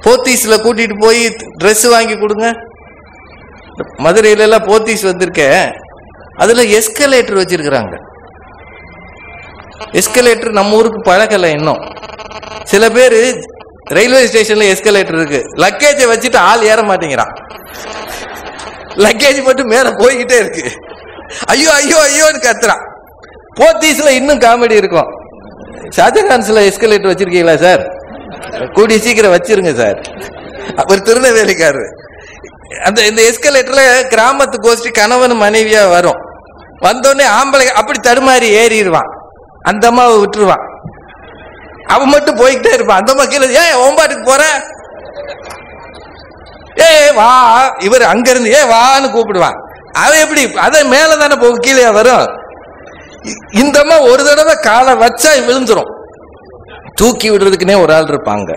C: போத்தீஸ்ல கூட்டிட்டு போய் ட்ரெஸ் வாங்கி கொடுங்க. மதுரையில எல்லாம் போத்தீஸ் வந்திருக்கேன், அதுல எஸ்கலேட்டர் வச்சிருக்கிறாங்க. எஸ்கலேட்டர் நம்ம ஊருக்கு பழகல இன்னும். சில பேரு ரயில்வே ஸ்டேஷன்ல எஸ்கலேட்டர் இருக்கு, லக்கேஜை வச்சுட்டு ஆள் ஏற மாட்டேங்கிறான். லக்கேஜ் மட்டும் மேல போய்கிட்டே இருக்கு. ஐயோ ஐயோ ஐயோன்னு கத்துறான். போத்தீஸ்ல இன்னும் காமெடி இருக்கும். ஷாஜகான்ஸ்ல எஸ்கலேட்டர் வச்சிருக்கீங்களா சார்? கூடி சீக்கிரம் வச்சிருங்க சார். ஒரு திருநெல்வேலிக்காரரு அந்த இந்த எஸ்கலேட்டர்ல கிராமத்து கோஷ்டி கணவன் மனைவியா வரும். வந்தோடனே ஆம்பளை அப்படி தடுமாறி ஏறிடுவான், அந்த அம்மாவை விட்டுருவான். அவன் மட்டும் போய்கிட்டே இருப்பான். அந்த அம்மா கீழே, ஏன் ஓம்பாட்டுக்கு போற, ஏ வா, இவர் அங்க இருந்து ஏ வான்னு கூப்பிடுவான். அவன் எப்படி அத மேலதானே போகும், கீழே வரும். இந்த அம்மா ஒரு தடவை காலை வச்சா விழுந்துரும். தூக்கி விடுறதுக்குன்னே ஒரு ஆள் இருப்பாங்க.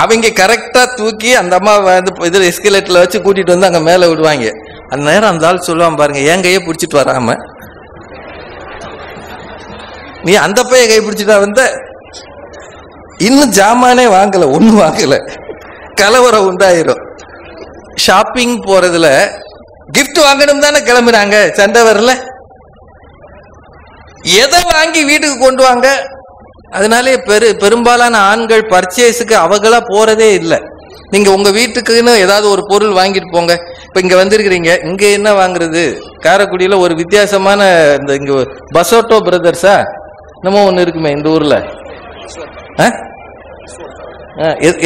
C: அவங்க கரெக்டா தூக்கி அந்த அம்மா வந்து இதுல எஸ்கலேட்டர்ல வச்சு கூட்டிட்டு வந்து அங்க மேல விடுவாங்க. அந்த நேரம் அந்த ஆள் சொல்லுவான், பாருங்க என் கையை பிடிச்சிட்டு வராம நீ அந்த பைய கை பிடிச்சிட்டா வந்த, இன்னும் ஜாமானே வாங்கல, ஒண்ணும் வாங்கல, கலவரம் உண்டாயிரும். ஷாப்பிங் போறதுல கிஃப்ட் வாங்கணும் தானே கிளம்புறாங்க, சண்டை வரல. எதை வாங்கி வீட்டுக்கு கொண்டு வாங்க. அதனாலே பெரும்பாலான ஆண்கள் பர்ச்சேஸுக்கு அவங்களா போறதே இல்லை. நீங்க உங்க வீட்டுக்குன்னு ஏதாவது ஒரு பொருள் வாங்கிட்டு போங்க. இப்ப இங்க வந்திருக்கிறீங்க, இங்க என்ன வாங்குறது? காரைக்குடியில ஒரு வித்தியாசமான இந்த இங்க பசோட்டோ பிரதர்ஸா நம்ம ஒண்ணு இருக்குமே இந்த ஊர்ல,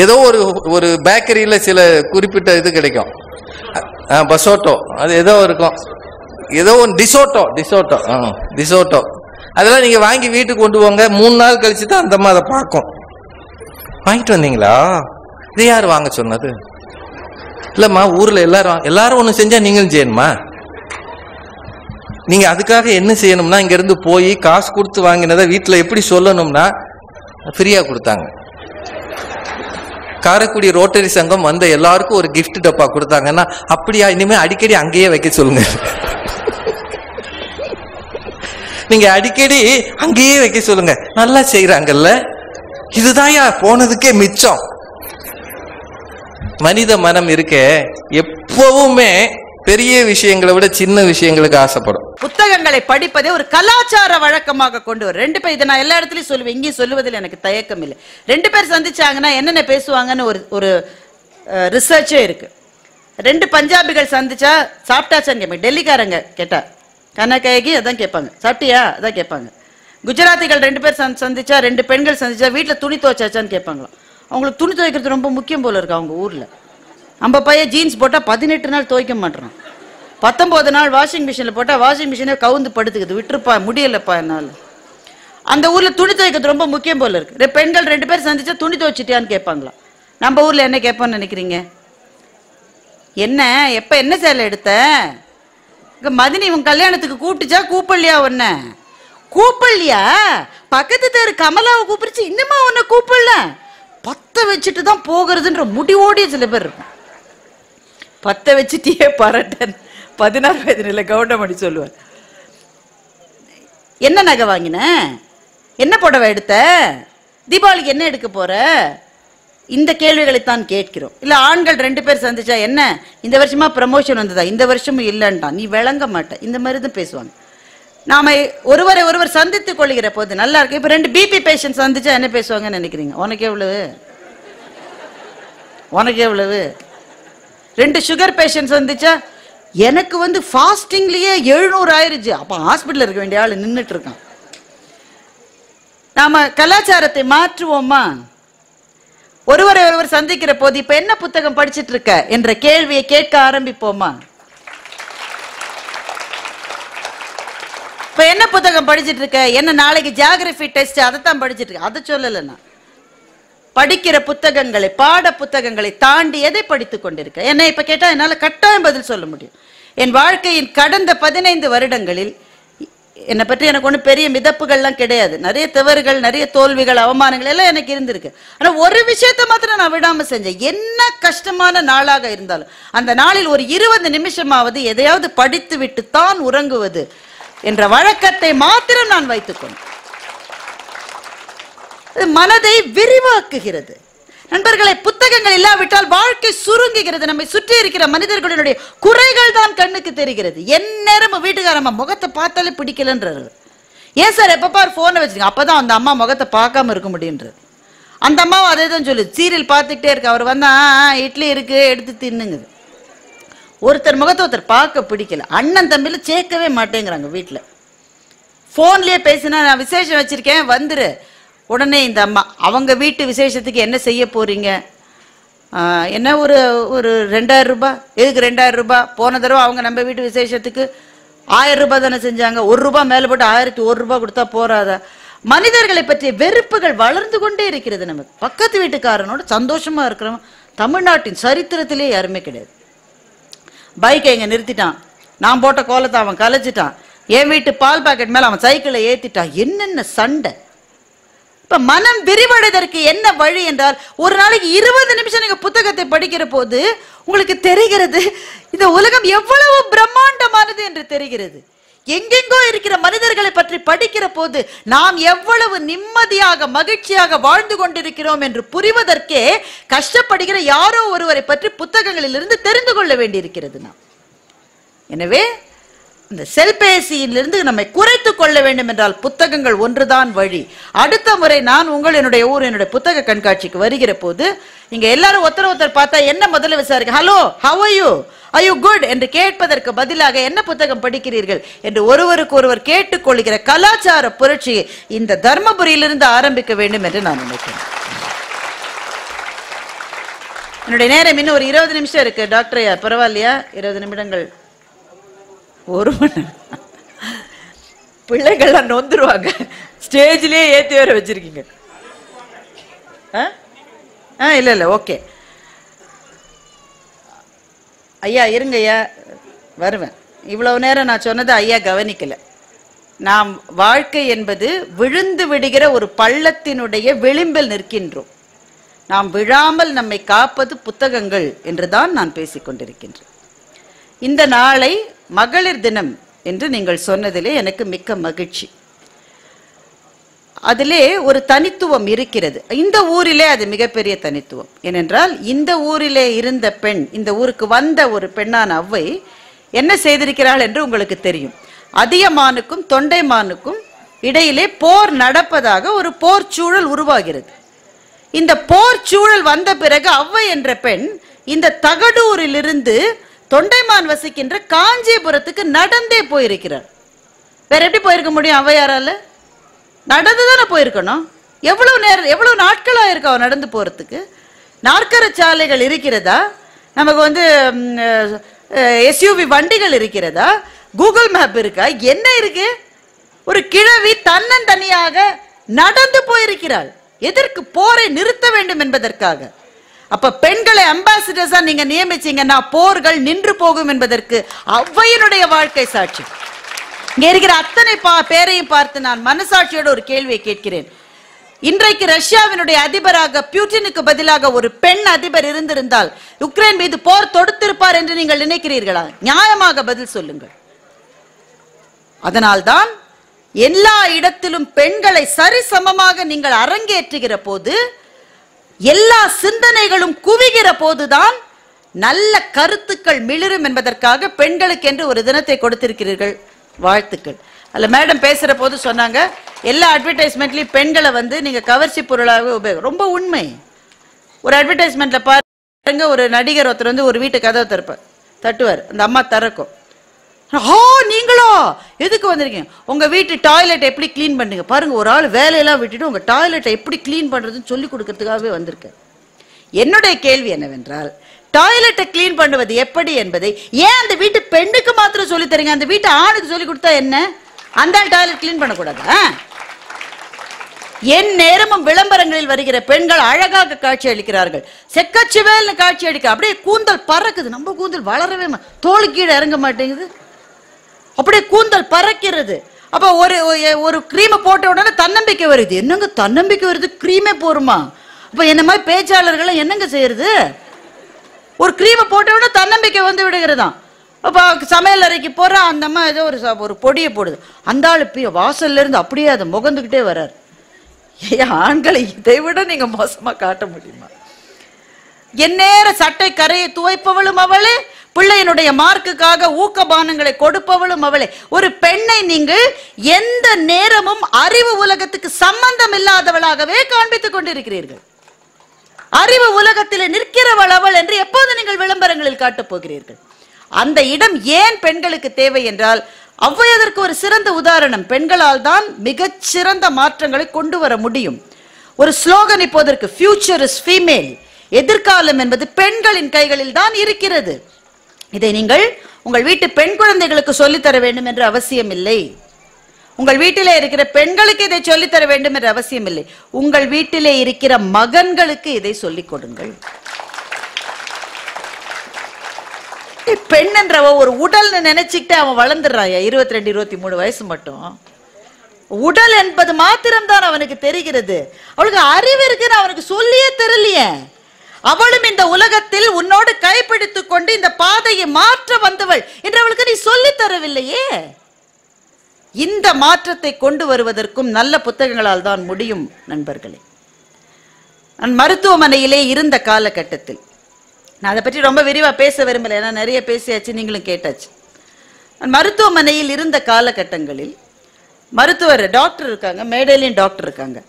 C: ஏதோ ஒரு பேக்கரியில சில குறிப்பிட்ட இது கிடைக்கும். பசோட்டோ அது ஏதோ இருக்கும், ஏதோ ஒன்று டிசோட்டோ அதெல்லாம் நீங்க வாங்கி வீட்டுக்கு கொண்டு போங்க. 3 நாள் கழிச்சு தான் அந்த அம்மா அதை பார்க்கும். வாங்கிட்டு வந்தீங்களா? இது யாரு வாங்க சொன்னது? இல்லம்மா ஊர்ல எல்லாரும் ஒண்ணு செஞ்சா நீங்களும் செய்யணுமா? நீங்க அதுக்காக என்ன செய்யணும்னா, இங்க இருந்து போய் காசு கொடுத்து வாங்கினதை வீட்டுல எப்படி சொல்லணும்னா ஃப்ரீயா கொடுத்தாங்க. காரைக்குடி ரோட்டரி சங்கம் வந்த எல்லாருக்கும் ஒரு கிஃப்ட் டப்பா கொடுத்தாங்கன்னா, அப்படியா, இனிமே அடிக்கடி அங்கேயே வைக்க சொல்லுங்க. நீங்க அடிக்கடி அங்கேயே வைக்க சொல்லுங்க. நல்லா செய்யறாங்கல்ல, இதுதான் போனதுக்கே மிச்சம். மனித மனம் இருக்க எப்பவுமே பெரிய விஷயங்களை விட சின்ன விஷயங்களுக்கு ஆசைப்படும்.
D: புத்தகங்களை படிப்பதே ஒரு கலாச்சார வழக்கமாக கொண்டு வரும். 2 பேர், இதை நான் எல்லா இடத்துலயும் சொல்லுவேன், இங்கேயும் சொல்லுவதில் எனக்கு தயக்கம் இல்லை. 2 பேர் சந்திச்சாங்கன்னா என்னென்ன பேசுவாங்கன்னு ஒரு ரிசர்ச்சே இருக்கு. 2 பஞ்சாபிகள் சந்திச்சா சாப்பிட்டாச்சான்னு கேட்பாங்க. டெல்லிக்காரங்க கேட்டா கண்ணகைக்கு அதான் கேட்பாங்க, சாப்பிட்டியா அதான் கேட்பாங்க. குஜராத்திகள் 2 பேர் சந்திச்சா, 2 பெண்கள் சந்திச்சா வீட்டுல துணி துவைச்சாச்சான்னு கேட்பாங்களாம். அவங்களுக்கு துணி துவைக்கிறது ரொம்ப முக்கியம் போல இருக்கு அவங்க ஊர்ல. நம்ம பையன் ஜீன்ஸ் போட்டா 18 நாள் துவைக்க மாட்டான், 19 நாள் வாஷிங் மிஷின்ல போட்டா வாஷிங் மிஷினே கவுந்து படுத்துக்குது, விட்டுருப்பா முடியலப்பா என்னால. அந்த ஊர்ல துணி துவைக்கிறது ரொம்ப முக்கியம் போல இருக்கு. பெண்கள் 2 பேர் சந்திச்சா துணி துவைச்சிட்டியான்னு கேட்பாங்களாம். நம்ம ஊர்ல என்ன கேட்பான்னு நினைக்கிறீங்க? என்ன எப்ப என்ன சேலை எடுத்த? மதினி உன் கல்யாணத்துக்கு கூப்பிட்டுச்சா கூப்பிடலையா? ஒன்ன கூப்பிடலையா? பக்கத்து தெரு கமலாவை கூப்பிடுச்சு, இன்னுமா உன்னை கூப்பிடல? 10 வச்சுட்டு தான் போகிறதுன்ற முடிவோடிய சில பேர் இருக்கும். 10 வச்சுட்டியே பரட்டன் 16 வயது நிலை கவுண்டமணி சொல்லுவார். என்ன நகை வாங்கின? என்ன புடவை எடுத்த? தீபாவளிக்கு என்ன எடுக்க போற? இந்த கேள்விகளைத்தான் கேட்கிறோம். இல்ல ஆண்கள் 2 பேர் சந்திச்சா, என்ன இந்த வருஷமா ப்ரமோஷன் வந்ததா? இந்த வருஷமும் இல்லைன்ட்டான், நீ விளங்க மாட்ட, இந்த மாதிரி தான் பேசுவாங்க. நாம ஒருவர் சந்தித்துக் கொள்கிற போது நல்லா இருக்கு. இப்ப 2 பிபி பேஷண்ட் சந்திச்சா என்ன பேசுவாங்கன்னு நினைக்கிறீங்க? உனக்கு எவ்வளவு? 2 சுகர் பேஷண்ட் சந்திச்சா, எனக்கு வந்து ஃபாஸ்டிங்லயே 700 ஆயிருச்சு. அப்ப ஹாஸ்பிட்டல் இருக்க வேண்டிய ஆளு நின்றுட்டு இருக்கான். நாம கலாச்சாரத்தை மாற்றுவோமா? ஒருவர் சந்திக்கிற போது இப்ப என்ன புத்தகம் படிச்சிட்டு இருக்க என்ற கேள்வியை கேட்க ஆரம்பிப்போமா? இப்ப என்ன புத்தகம் படிச்சுட்டு இருக்க? என்ன நாளைக்கு ஜியாகிரபி டெஸ்ட் அதைத்தான் படிச்சுட்டு இருக்க? அதை சொல்லல. நான் படிக்கிற புத்தகங்களை, பாட புத்தகங்களை தாண்டி எதை படித்துக் கொண்டிருக்க? என்ன இப்ப கேட்டா என்னால கட்டாயம் பதில் சொல்ல முடியும். என் வாழ்க்கையின் கடந்த 15 வருடங்களில் என்னை பற்றி எனக்கு ஒன்றும் பெரிய மிதப்புகள்லாம் கிடையாது. நிறைய தவறுகள், நிறைய தோல்விகள், அவமானங்கள் எல்லாம் எனக்கு இருந்திருக்கு. ஆனா ஒரு விஷயத்த மாத்திரம் நான் விடாம செஞ்சேன். என்ன கஷ்டமான நாளாக இருந்தாலும் அந்த நாளில் ஒரு 20 நிமிஷமாவது எதையாவது படித்து விட்டு தான் உறங்குவது என்ற வழக்கத்தை மாத்திரம் நான் வைத்துக்கொண்டேன். மனதை விரிவாக்குகிறது. நண்பர்களை, புத்தகங்கள் இல்லாவிட்டால் வாழ்க்கை சுருங்குகிறது. நம்மை சுற்றி இருக்கிற மனிதர்களுடைய குறைகள் தான் கண்ணுக்கு தெரிகிறது. எந்நேரம் வீட்டுக்காரம்மா முகத்தை பார்த்தாலே பிடிக்கலன்றாரு. ஏன் சார் எப்ப பாரு போனை வச்சிருக்கீங்க? அப்பதான் அந்த அம்மா முகத்தை பார்க்காம இருக்க முடியுன்றது. அந்த அம்மாவும் அதே தான் சொல்லு. சீரியல் பார்த்துக்கிட்டே இருக்கு. அவர் வந்தா இட்லி இருக்கு எடுத்து தின்னுங்குது. ஒருத்தர் முகத்தை ஒருத்தர் பார்க்க பிடிக்கல. அண்ணன் தம்பியில சேர்க்கவே மாட்டேங்கிறாங்க. வீட்டுல போன்லயே பேசினா நான் விசேஷம் வச்சிருக்கேன் வந்துரு. உடனே இந்த அம்மா அவங்க வீட்டு விசேஷத்துக்கு என்ன செய்ய போறீங்க? என்ன ஒரு 2000 ரூபாய். எதுக்கு 2000 ரூபாய்? போன தடவை அவங்க நம்ம வீட்டு விசேஷத்துக்கு 1000 ரூபாய் தானே செஞ்சாங்க. 1 ரூபாய் மேல போட்டு 1001 ரூபாய் கொடுத்தா போறாதா? மனிதர்களை பற்றிய வெறுப்புகள் வளர்ந்து கொண்டே இருக்கிறது. நமக்கு பக்கத்து வீட்டுக்காரனோட சந்தோஷமா இருக்கிறவன் தமிழ்நாட்டின் சரித்திரத்திலே யாருமே கிடையாது. பைக்கை இங்க நிறுத்திட்டான். நான் போட்ட கோலத்தை அவன் கலைச்சிட்டான். என் வீட்டு பால் பாக்கெட் மேல அவன் சைக்கிளை ஏத்திட்டான். என்னென்ன சண்டை! இப்ப மனம் விரிவடைவதற்கு என்ன வழி என்றால், ஒரு நாளைக்கு 20 நிமிஷம் நீங்க புத்தகத்தை படிக்கிற போது உங்களுக்கு தெரிகிறது இந்த உலகம் எவ்வளவு பிரம்மாண்டமானது என்று தெரிகிறது. எங்கெங்கோ இருக்கிற மனிதர்களை பற்றி படிக்கிற போது நாம் எவ்வளவு நிம்மதியாக மகிழ்ச்சியாக வாழ்ந்து கொண்டிருக்கிறோம் என்று புரிவதற்கே கஷ்டப்படுகிற யாரோ ஒருவரை பற்றி புத்தகங்களிலிருந்து தெரிந்து கொள்ள வேண்டியிருக்கிறது நாம். எனவே இந்த செல்பேசியிலிருந்து நம்மை குறைத்துக் கொள்ள வேண்டும் என்றால் புத்தகங்கள் ஒன்றுதான் வழி. அடுத்த முறை நான் என்னுடைய புத்தக கண்காட்சிக்கு வருகிற போது இங்க எல்லாரும் ஒருத்தர் பார்த்தா என்ன முதல்ல விசாரிக்க, hello how are you, are you good என்று கேட்பதற்கு பதிலாக என்ன புத்தகம் படிக்கிறீர்கள் என்று ஒருவருக்கு ஒருவர் கேட்டுக்கொள்கிற கலாச்சார புரட்சி இந்த தர்மபுரியிலிருந்து ஆரம்பிக்க வேண்டும் என்று நான் நினைக்கிறேன். என்னுடைய நேரம் இன்னும் ஒரு 20 நிமிஷம் இருக்கு. டாக்டர் பரவாயில்லையா? 20 நிமிடங்கள், 1 மணி. பிள்ளைகள்லாம் நொந்துருவாங்க. ஸ்டேஜ்லயே ஏத்தி வர வச்சிருக்கீங்க. இல்ல ஓகே ஐயா, இருங்க ஐயா, வருவேன். இவ்வளவு நேரம் நான் சொன்னது ஐயா கவனிக்கல. நாம் வாழ்க்கை என்பது விழுந்து விடுகிற ஒரு பள்ளத்தினுடைய விளிம்பில் நிற்கின்றோம். நாம் விழாமல் நம்மை காப்பது புத்தகங்கள் என்றுதான் நான் பேசிக்கொண்டிருக்கின்றேன். இந்த நாளை மகளிர் தினம் என்று நீங்கள் சொன்னதிலே எனக்கு மிக்க மகிழ்ச்சி. அதிலே ஒரு தனித்துவம் இருக்கிறது. இந்த ஊரிலே அது மிகப்பெரிய தனித்துவம். ஏனென்றால் இந்த ஊரிலே இருந்த பெண், இந்த ஊருக்கு வந்த ஒரு பெண்ணான அவ்வை என்ன செய்திருக்கிறாள் என்று உங்களுக்கு தெரியும். அதியமானுக்கும் தொண்டைமானுக்கும் இடையிலே போர் நடப்பதாக ஒரு போர் சூழல் உருவாகிறது. இந்த போர் சூழல் வந்த பிறகு அவ்வை என்ற பெண் இந்த தகடூரிலிருந்து தொண்டைமான் வசிக்கின்ற காஞ்சிபுரத்துக்கு நடந்தே போயிருக்கிறார். வேற எப்படி போயிருக்க முடியும்? அவ்வையாரால நடந்துதானே போயிருக்கணும். எவ்வளவு நேரம், எவ்வளவு நாட்களா இருக்கு அவ நடந்து போறதுக்கு? நாற்கர சாலைகள் இருக்கிறதா? நமக்கு எஸ்யூவி வண்டிகள் இருக்கிறதா? கூகுள் மேப் இருக்கா? என்ன இருக்கு? ஒரு கிழவி தன்னந்தனியாக நடந்து போயிருக்கிறாள். எதற்கு? போரை நிறுத்த வேண்டும் என்பதற்காக. அப்ப பெண்களை அம்பாசிடர்ஸா நீங்க நியமிச்சீங்கன்னா போர்கள் நின்று போகும் என்பதற்கு அவ்வையினுடைய வாழ்க்கை சாட்சி. இங்க இருக்கிற அத்தனை பேரையும் பார்த்து நான் மனசாட்சியோட ஒரு கேள்வியை கேட்கிறேன். இன்றைக்கு ரஷ்யாவினுடைய அதிபராக புட்டினுக்கு பதிலாக ஒரு பெண் அதிபர் இருந்திருந்தால் யுக்ரைன் மீது போர் தொடுத்திருப்பார் என்று நீங்கள் நினைக்கிறீர்களா? நியாயமாக பதில் சொல்லுங்கள். அதனால்தான் எல்லா இடத்திலும் பெண்களை சரிசமமாக நீங்கள் அரங்கேற்றுகிற போது, எல்லா சிந்தனைகளும் குவிகிற போதுதான் நல்ல கருத்துக்கள் மிளிரும் என்பதற்காக பெண்களுக்கு என்று ஒரு தினத்தை கொடுத்திருக்கிறீர்கள். வாழ்த்துக்கள். அல்ல மேடம் பேசுற போது சொன்னாங்க, எல்லா அட்வர்டைஸ்மெண்ட்லயும் பெண்களை நீங்க கவர்ச்சி பொருளாக ரொம்ப உண்மை. ஒரு அட்வர்டைஸ்மெண்ட்ல பாருங்க, ஒரு நடிகர் ஒருத்தர் ஒரு வீட்டு கதவை தட்டுவார். அந்த அம்மா திறக்கும். நீங்களா எதுக்கு வந்திருக்கீங்க? உங்க வீட்டு டாய்லெட் எப்படி கிளீன் பண்ணுங்க பாருங்க. ஒரு ஆள் வேலையெல்லாம் விட்டுட்டு உங்க டாய்லெட்டை எப்படி கிளீன் பண்றதுன்னு சொல்லி கொடுக்கறதுக்காகவே வந்திருக்கேன். என்னுடைய கேள்வி என்னவென்றால், டாய்லெட்டை கிளீன் பண்ணுவது எப்படி என்பதை ஏன் அந்த வீட்டு பெண்ணுக்கு மாத்திரம் சொல்லி தரீங்க? அந்த வீட்டு ஆணுக்கு சொல்லி கொடுத்தா என்ன? அந்த டாய்லெட் கிளீன் பண்ணக்கூடாதா? என் நேரமும் விளம்பரங்களில் வருகிற பெண்கள் அழகாக காட்சி அளிக்கிறார்கள், செக்கச்சிவேல்னு காட்சி அளிக்க, அப்படியே கூந்தல் பறக்குது. நம்ம கூந்தல் வளரவே தோளு கீழே இறங்க மாட்டேங்குது, அப்படியே கூந்தல் பறக்கிறது. அப்ப ஒரு கிரீமை போட்ட உடனே தன்னம்பிக்கை வருது. என்னங்க தன்னம்பிக்கை வருது, கிரீமே போருமா? அப்ப என்ன மாதிரி பேச்சாளர்கள் என்னங்க செய்யறது? ஒரு கிரீமை போட்ட உடனே தன்னம்பிக்கை வந்து விடுகிறதாம். அப்ப சமையல் அறைக்கு போற அந்த அம்மா ஏதோ ஒரு பொடியை போடுது, அந்த ஆளு வாசல்ல இருந்து அப்படியே அதை முகந்துக்கிட்டே வர்றாரு. ஆண்களை இதை விட நீங்க மோசமா காட்ட முடியுமா? எந்நேர சட்டை கரையை துவைப்பவளும் அவளே, பிள்ளையினுடைய மார்க்குக்காக ஊக்கபானங்களை கொடுப்பவளும் அவளே. ஒரு பெண்ணை நீங்கள் எந்த நேரமும் அறிவு உலகத்துக்கு சம்பந்தம் இல்லாதவளாகவே காண்பித்துக் கொண்டிருக்கிறீர்கள். அறிவு உலகத்தில் நிற்கிறவள் அவள் என்று எப்போது நீங்கள் விளம்பரங்களில் காட்டப் போகிறீர்கள்? அந்த இடம் ஏன் பெண்களுக்கு தேவை என்றால், அவ்வையதற்கு ஒரு சிறந்த உதாரணம். பெண்களால் தான் மிகச் சிறந்த மாற்றங்களை கொண்டு வர முடியும். ஒரு ஸ்லோகன் இப்போதற்கு, ஃபியூச்சர் இஸ் ஃபீமேல், எதிர்காலம் என்பது பெண்களின் கைகளில் தான் இருக்கிறது. இதை நீங்கள் உங்கள் வீட்டு பெண் குழந்தைகளுக்கு சொல்லித்தர வேண்டும் என்ற அவசியம் இல்லை. உங்கள் வீட்டிலே இருக்கிற பெண்களுக்கு இதை சொல்லித்தர வேண்டும் என்ற அவசியம் இல்லை. உங்கள் வீட்டிலே இருக்கிற மகன்களுக்கு இதை சொல்லிக் கொடுங்கள். பெண் என்றவ ஒரு உடல் நினைச்சுக்கிட்டு அவன் வளர்ந்துடுறாயா, 22 23 வயசு மட்டும். உடல் என்பது மாத்திரம்தான் அவனுக்கு தெரிகிறது. அவளுக்கு அறிவு இருக்குன்னு அவனுக்கு சொல்லியே தெரியலையே. அவளும் இந்த உலகத்தில் உன்னோடு கைப்பிடித்துக் கொண்டு இந்த பாதையை மாற்ற வந்தவள் என்று அவளுக்கு நீ சொல்லி தரவில்லையே. இந்த மாற்றத்தை கொண்டு வருவதற்கும் நல்ல புத்தகங்களால் தான் முடியும் நண்பர்களே. நான் மருத்துவமனையிலே இருந்த காலகட்டத்தில், நான் அதை பற்றி ரொம்ப விரிவா பேச விரும்பல, ஏன்னா நிறைய பேசியாச்சு, நீங்களும் கேட்டாச்சு. நான் மருத்துவமனையில் இருந்த காலகட்டங்களில் மருத்துவர் டாக்டர் இருக்காங்க, மேடையிலையும் டாக்டர் இருக்காங்க.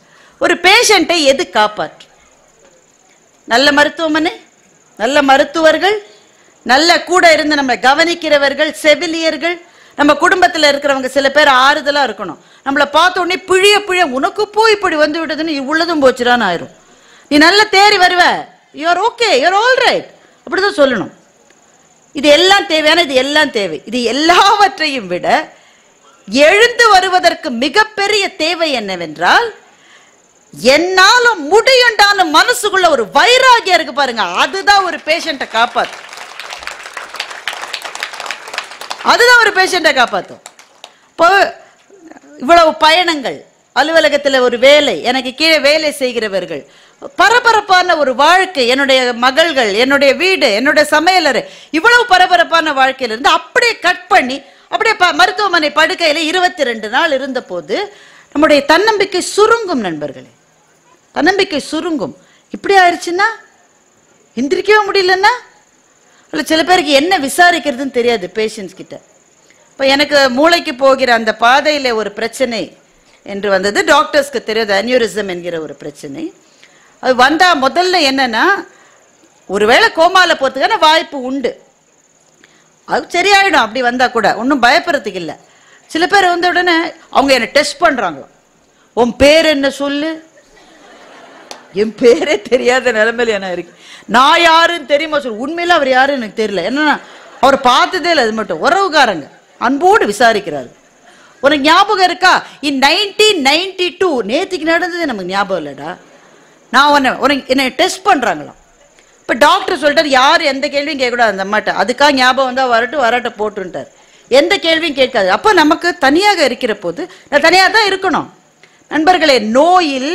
D: ஒரு பேஷண்ட்டை எது காப்பாற்று? நல்ல மருத்துவமனை, நல்ல மருத்துவர்கள், நல்ல கூட இருந்து நம்ம கவனிக்கிறவர்கள், செவிலியர்கள், நம்ம குடும்பத்தில் இருக்கிறவங்க சில பேர் ஆறுதலா இருக்கணும். நம்மளை பார்த்த உடனே பிழிய உனக்கு போய் இப்படி வந்து விட்டதுன்னு உள்ளதும் போச்சுடான்னு ஆயிரும். நீ நல்ல தேறி வருவ, you're okay, you're all right, அப்படிதான் சொல்லணும். இது எல்லாம் தேவையான, இது எல்லாம் தேவை. இது எல்லாவற்றையும் விட எழுந்து வருவதற்கு மிகப்பெரிய தேவை என்னவென்றால், என்னால முடியுண்டான மனசுக்குள்ள ஒரு வைராகியம் இருக்கு பாருங்க, அதுதான் ஒரு பேஷண்ட்டை காப்பாத்தும். அதுதான் ஒரு பேஷண்ட்டை காப்பாத்தும். இப்போ இவ்வளவு பயணங்கள், அலுவலகத்தில் ஒரு வேலை, எனக்கு கீழே வேலை செய்கிறவர்கள், பரபரப்பான ஒரு வாழ்க்கை, என்னுடைய மகள்கள், என்னுடைய வீடு, என்னுடைய சமையலறை, இவ்வளவு பரபரப்பான வாழ்க்கையிலிருந்து அப்படியே கட் பண்ணி அப்படியே மருத்துவமனை படுக்கையில 22 நாள் இருந்த போது நம்முடைய தன்னம்பிக்கை சுருங்கும் நண்பர்களே, தன்னம்பிக்கை சுருங்கும். இப்படி ஆயிடுச்சுன்னா, எந்திரிக்கவே முடியலன்னா, இல்லை சில பேருக்கு என்ன விசாரிக்கிறதுன்னு தெரியாது பேஷண்ட்ஸ் கிட்ட. இப்போ எனக்கு மூளைக்கு போகிற அந்த பாதையில ஒரு பிரச்சனை என்று வந்தது, டாக்டர்ஸ்க்கு தெரியாது, அன்யூரிசம் என்கிற ஒரு பிரச்சனை. அது வந்தா முதல்ல என்னன்னா, ஒருவேளை கோமால போறதுக்கான வாய்ப்பு உண்டு, அது சரியாயிடும். அப்படி வந்தா கூட ஒன்றும் பயப்படுறதுக்கு இல்லை. சில பேர் வந்த உடனே அவங்க என்ன டெஸ்ட் பண்றாங்க, உன் பேர் என்ன சொல்லு, என் பேரே தெரியாத நிலைமையில என்ன இருக்கு, நான் யாருன்னு தெரியுமா சொல்லு. உண்மையில அவர் யாருன்னு எனக்கு தெரியல, என்னன்னா அவர் பார்த்ததே இல்லை, அது மட்டும் உறவுக்காரங்க அன்போடு விசாரிக்கிறாரு. உனக்கு ஞாபகம் இருக்கா, இன் 1992 நேற்றுக்கு நடந்தது நமக்கு ஞாபகம் இல்லடா, நான் உனக்கு என்னை டெஸ்ட் பண்றாங்களாம். இப்போ டாக்டர் சொல்லிட்டார், யார் எந்த கேள்வியும் கேட்கக்கூடாது அந்த அம்மாட்ட, அதுக்காக ஞாபகம் வந்தால் வரட்ட போட்டுட்டார், எந்த கேள்வியும் கேட்காது. அப்போ நமக்கு தனியாக இருக்கிற போது நான் தனியாக தான் இருக்கணும் நண்பர்களே. நோயில்,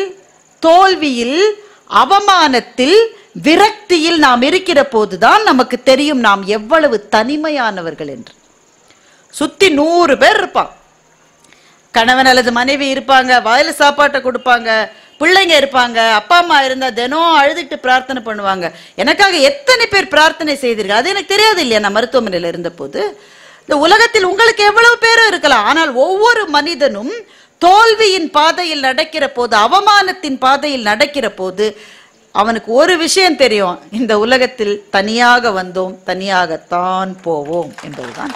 D: தோல்வியில், அவமானத்தில், விரக்தியில் நாம் இருக்கிற போதுதான் நமக்கு தெரியும் நாம் எவ்வளவு தனிமையானவர்கள் என்று. சுத்தி 100 பேர் இருப்பான், கணவன் அல்லது மனைவி இருப்பாங்க, வாயில சாப்பாட்டை கொடுப்பாங்க, பிள்ளைங்க இருப்பாங்க, அப்பா அம்மா இருந்தா தினம் அழுதுட்டு பிரார்த்தனை பண்ணுவாங்க. எனக்காக எத்தனை பேர் பிரார்த்தனை செய்தீர்கள், அது எனக்கு தெரியாது இல்லையா. நான் மருத்துவமனையில் இருந்த போது, இந்த உலகத்தில் உங்களுக்கு எவ்வளவு பேரும் இருக்கலாம், ஆனால் ஒவ்வொரு மனிதனும் தோல்வியின் பாதையில் நடக்கிற போது, அவமானத்தின் பாதையில் நடக்கிற போது அவனுக்கு ஒரு விஷயம் தெரியும், இந்த உலகத்தில் தனியாக வந்தோம், தனியாகத்தான் போவோம் என்பதுதான்.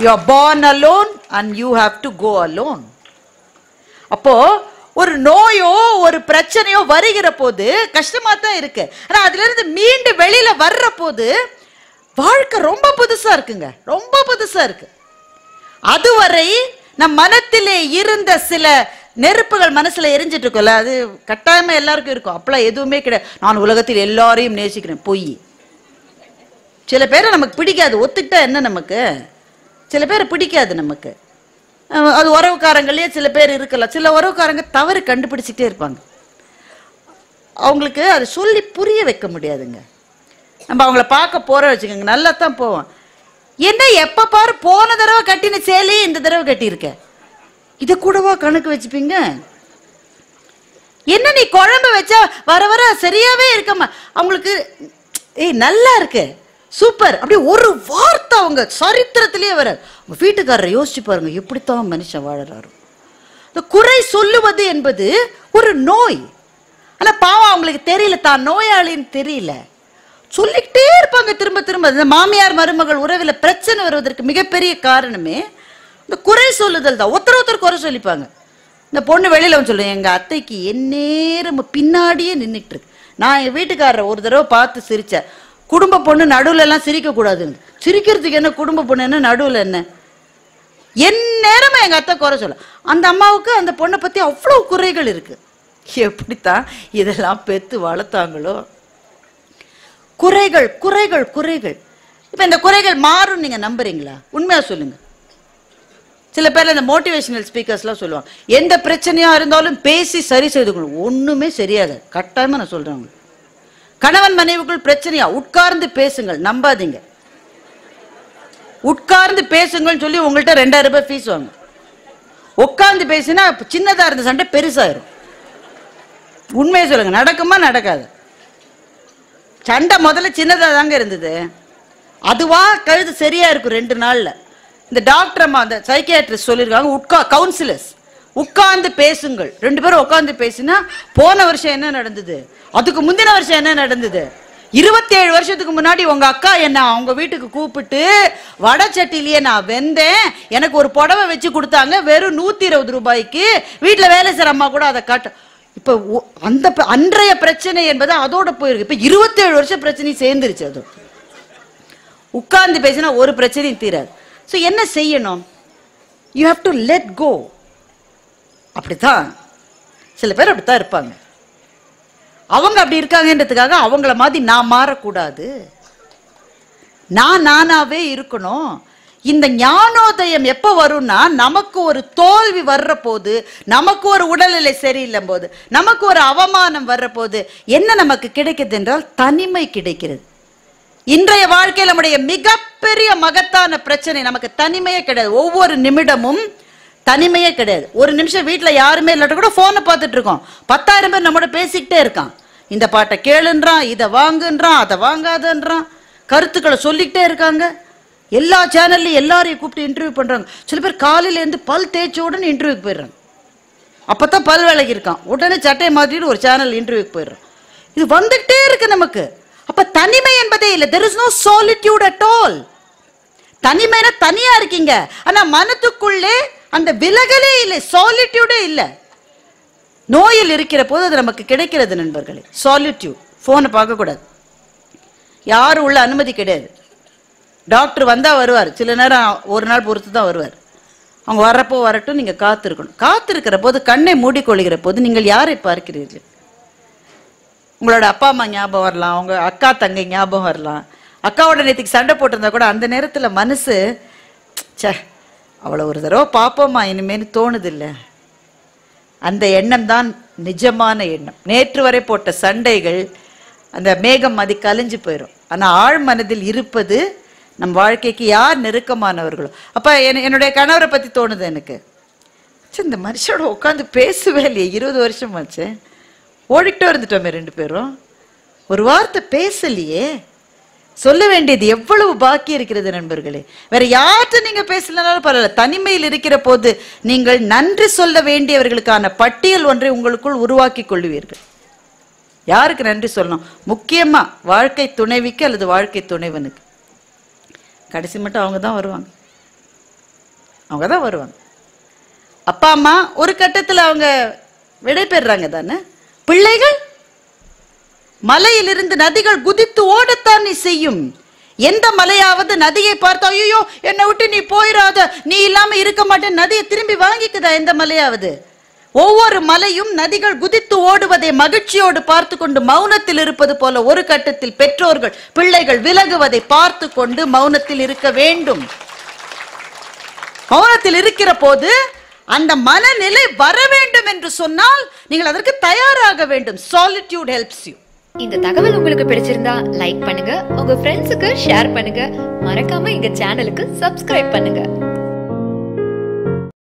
D: You are born alone and you have to go alone. அப்போ ஒரு நோயோ ஒரு பிரச்சனையோ வருகிற போது கஷ்டமா தான் இருக்கு, ஆனா அதுல இருந்து மீண்டு வெளியில வர்ற போது வாழ்க்கை ரொம்ப புதுசா இருக்குங்க, ரொம்ப புதுசா இருக்கு. அதுவரை நம் மனத்திலே இருந்த சில நெருப்புகள் மனசுல எரிஞ்சிட்டு இருக்கோம்ல, அது கட்டாயமா எல்லாருக்கும் இருக்கும். அப்பெல்லாம் எதுவுமே கிடையாது. நான் உலகத்தில் எல்லாரையும் நேசிக்கிறேன், பொய். சில பேரை நமக்கு பிடிக்காது, ஒத்துக்கிட்டா என்ன நமக்கு? சில பேரை பிடிக்காது நமக்கு. அது உறவுக்காரங்களே சில பேர் இருக்கலாம். சில உறவுக்காரங்க தவறு கண்டுபிடிச்சிட்டே இருப்பாங்க. அவங்களுக்கு அதை சொல்லி புரிய வைக்க முடியாதுங்க. நம்ம அவங்கள பார்க்க போற வச்சுக்கோங்க, நல்லா தான் போவோம். என்ன எப்ப பாரு போன தடவை கட்டின சேலி இந்த தடவை கட்டியிருக்க, இதை கூடவா கணக்கு வச்சுப்பீங்க? என்ன நீ குழம்பு வச்சா வர வர சரியாவே இருக்கமா? அவங்களுக்கு நல்லா இருக்கு, சூப்பர், அப்படியே ஒரு வார்த்தை அவங்க சரித்திரத்திலேயே வர. உங்க வீட்டுக்காரரை யோசிச்சு பாருங்க, எப்படித்தான் மனுஷன் வாழறாரு. இந்த குறை சொல்லுவது என்பது ஒரு நோய். ஆனா பாவம் அவங்களுக்கு தெரியல, தான் நோயாளின்னு தெரியல, சொல்லிக்கிட்டே இருப்பாங்க திரும்ப திரும்ப. இந்த மாமியார் மருமகள் உறவில் பிரச்சனை வருவதற்கு மிகப்பெரிய காரணமே இந்த குறை சொல்லுதல் தான். ஒருத்தர் குறை சொல்லிப்பாங்க. இந்த பொண்ணு வெளியில வந்து சொல்லுவேன், எங்க அத்தைக்கு எந்நேரம் பின்னாடியே நின்றுட்டு இருக்கு. நான் என் வீட்டுக்காரரை ஒரு தடவை பார்த்து சிரிச்சேன். குடும்ப பொண்ணு நடுவில் எல்லாம் சிரிக்க கூடாதுன்னு. சிரிக்கிறதுக்கு என்ன, குடும்ப பொண்ணு என்ன, நடுவில் என்ன? என் நேரமா எங்க அத்தை குறை சொல்ல. அந்த அம்மாவுக்கு அந்த பொண்ணை பத்தி அவ்வளவு குறைகள் இருக்கு. எப்படித்தான் இதெல்லாம் பெத்து வளர்த்தாங்களோ. குறைகள் குறைகள் குறைகள். இப்ப இந்த குறைகள் மாறும் நீங்க நம்புறீங்களா? உண்மையா சொல்லுங்க. சில பேர் இந்த மோட்டிவேஷனல் ஸ்பீக்கர்ஸ்லாம் சொல்லுவாங்க, எந்த பிரச்சனையா இருந்தாலும் பேசி சரி செய்து கொள்ளும். ஒண்ணுமே சரியாது, கட்டாயமா நான் சொல்றேன். கணவன் மனைவிக்குள் பிரச்சனையா, உட்கார்ந்து பேசுங்கள், நம்பாதீங்க. உட்கார்ந்து பேசுங்கன்னு சொல்லி உங்கள்கிட்ட 2000 ரூபாய் ஃபீஸ் வாங்க. உட்கார்ந்து பேசினா சின்னதா இருந்த சண்டை பெருசாயிரும். உண்மையை சொல்லுங்க, நடக்குமா நடக்காது? சண்டை முதல்ல சின்னதா தாங்க இருந்தது, அதுவா கழுது சரியா இருக்கும் 2 நாள்ல. இந்த டாக்டர் அம்மா, அந்த சைக்கியாட்ரிஸ்ட் சொல்லியிருக்காங்க, கவுன்சிலர்ஸ் உட்கார்ந்து பேசுங்கள். 2 பேரும் உட்கார்ந்து பேசினா போன வருஷம் என்ன நடந்தது, அதுக்கு முந்தின வருஷம் என்ன நடந்தது, 27 வருஷத்துக்கு முன்னாடி உங்க அக்கா என்ன அவங்க வீட்டுக்கு கூப்பிட்டு வடை சட்டிலேயே நான் வெந்தேன், எனக்கு ஒரு புடவை வச்சு கொடுத்தாங்க வெறும் 120 ரூபாய்க்கு, வீட்டுல வேலை செய்யற அம்மா கூட அதை காட்ட. இப்ப அந்த அன்றைய பிரச்சனை என்பது அதோட போயிருக்கு. இப்ப 27 வருஷம் பிரச்சனை சேர்ந்துருச்சு. அது உட்கார்ந்து பேசினா ஒரு பிரச்சனையும் தீராது. ஸோ என்ன செய்யணும்? You have to let go. அப்படித்தான் சில பேர் அப்படித்தான் இருப்பாங்க. அவங்க அப்படி இருக்காங்கன்றதுக்காக அவங்கள மாதிரி நான் மாறக்கூடாது, நான் நானாவே இருக்கணும். இந்த ஞானோதயம் எப்ப வரும்னா, நமக்கு ஒரு தோல்வி வர்ற போது, நமக்கு ஒரு உடல்நிலை சரியில்லை போது, நமக்கு ஒரு அவமானம் வர்ற போது என்ன நமக்கு கிடைக்குது என்றால் தனிமை கிடைக்கிறது. இன்றைய வாழ்க்கையில் நம்முடைய மிகப்பெரிய மகத்தான பிரச்சனை நமக்கு தனிமையே கிடையாது. ஒவ்வொரு நிமிடமும் தனிமையே கிடையாது. ஒரு நிமிஷம் வீட்டில் யாருமே இல்லாட்ட கூட போனை பார்த்துட்டு இருக்கோம், 10,000 பேர் நம்மளோட பேசிக்கிட்டே இருக்கான். இந்த பாட்டை கேளுன்றான், இதை வாங்குன்றான், அதை வாங்காதன்றான், கருத்துக்களை சொல்லிக்கிட்டே இருக்காங்க. எல்லா சேனல்லையும் எல்லாரையும் கூப்பிட்டு இன்டர்வியூ பண்றாங்க. சில பேர் காலையில இருந்து பல் தேய்ச்ச உடனே இன்டர்வியூக்கு போயிடுறாங்க. அப்பதான் பல் வேலைக்கு இருக்கான், உடனே சட்டையை மாற்றிட்டு ஒரு சேனல் இன்டர்வியூக்கு போயிடுறான். இது வந்துகிட்டே இருக்கு நமக்கு. அப்ப தனிமை என்பதே இல்லை. there is no solitude at all. தனிமைனா தனியா இருக்கீங்க, ஆனா மனத்துக்குள்ளே அந்த விலகலே இல்லை, சாலிட்யூடே இல்லை. நோயில் இருக்கிற போது அது நமக்கு கிடைக்கிறது நண்பர்களே, சாலிட்யூட். போனை பார்க்க கூடாது, யாரும் உள்ள அனுமதி கிடையாது. டாக்டர் வந்தா வருவார், சில நேரம் ஒரு நாள் பொறுத்து தான் வருவார். அவங்க வர்றப்போ வரட்டும், நீங்க காத்திருக்கணும். காத்திருக்கிற போது, கண்ணை மூடிக்கொள்கிற போது நீங்கள் யாரை பார்க்கிறீர்கள்? உங்களோட அப்பா அம்மா ஞாபகம் வரலாம், உங்க அக்கா தங்கை ஞாபகம் வரலாம். அக்காவோட நேற்றுக்கு சண்டை போட்டிருந்தா கூட அந்த நேரத்துல மனசு சே அவளை ஒரு தடவை பாப்போம்மா இனிமேன்னு தோணுது இல்லை? அந்த எண்ணம் தான் நிஜமான எண்ணம். நேற்று வரை போட்ட சண்டைகள் அந்த மேகம் மதி கலைஞ்சு போயிடும். ஆனா ஆழ் மனதில் இருப்பது நம் வாழ்க்கைக்கு யார் நெருக்கமானவர்களோ. அப்ப என்னுடைய கணவரை பத்தி தோணுது எனக்கு, இந்த மனுஷோட உட்காந்து பேசுவே இல்லையே, 20 வருஷம் ஆச்சு, ஓடிக்கிட்டே இருந்துட்டோமே 2 பேரும், ஒரு வார்த்தை பேசலையே. சொல்ல வேண்டியது எவ்வளவு பாக்கி இருக்கிறது நண்பர்களே. வேற யார்கிட்ட நீங்க பேசலனாலும் பரவாயில்ல, தனிமையில் இருக்கிற போது நீங்கள் நன்றி சொல்ல வேண்டியவர்களுக்கான பட்டியல் ஒன்றை உங்களுக்குள் உருவாக்கி கொள்ளுவீர்கள். யாருக்கு நன்றி சொல்லணும்? முக்கியமா வாழ்க்கை துணைவிக்கு அல்லது வாழ்க்கை துணைவனுக்கு. கடைசி மட்டும் அவங்க தான் வருவாங்க, அவங்க தான் வருவாங்க. அப்பா அம்மா ஒரு கட்டத்தில் அவங்க விடை பெறுறாங்க தானே. பிள்ளைகள், மலையிலிருந்து நதிகள் குதித்து ஓடத்தான் நீ செய்யும். எந்த மலையாவது நதியை பார்த்தா ஐயோ என்னை விட்டு நீ போயிடாத, நீ இல்லாம இருக்க மாட்டேன், நதியை திரும்பி வாங்கிக்குதா எந்த மலையாவது? ஒவ்வொரு மலையும் நதிகள் குதித்து ஓடுவதை மகிழ்ச்சியோடு பார்த்து கொண்டு மௌனத்தில் இருப்பது போல ஒரு கட்டத்தில் பெற்றோர்கள் பிள்ளைகள் விலகுவதை பார்த்து கொண்டு மௌனத்தில் இருக்க வேண்டும். மௌனத்தில் இருக்கிற போது அந்த மனநிலை வர வேண்டும் என்று சொன்னால் நீங்கள் அதற்கு தயாராக வேண்டும். Solitude helps you.
E: இந்த தகவல் உங்களுக்கு பிடிச்சிருந்தா லைக் பண்ணுங்க, உங்க ஃப்ரெண்ட்ஸுக்கு ஷேர் பண்ணுங்க, மறக்காம எங்க சேனலுக்கு சப்ஸ்கிரைப் பண்ணுங்க.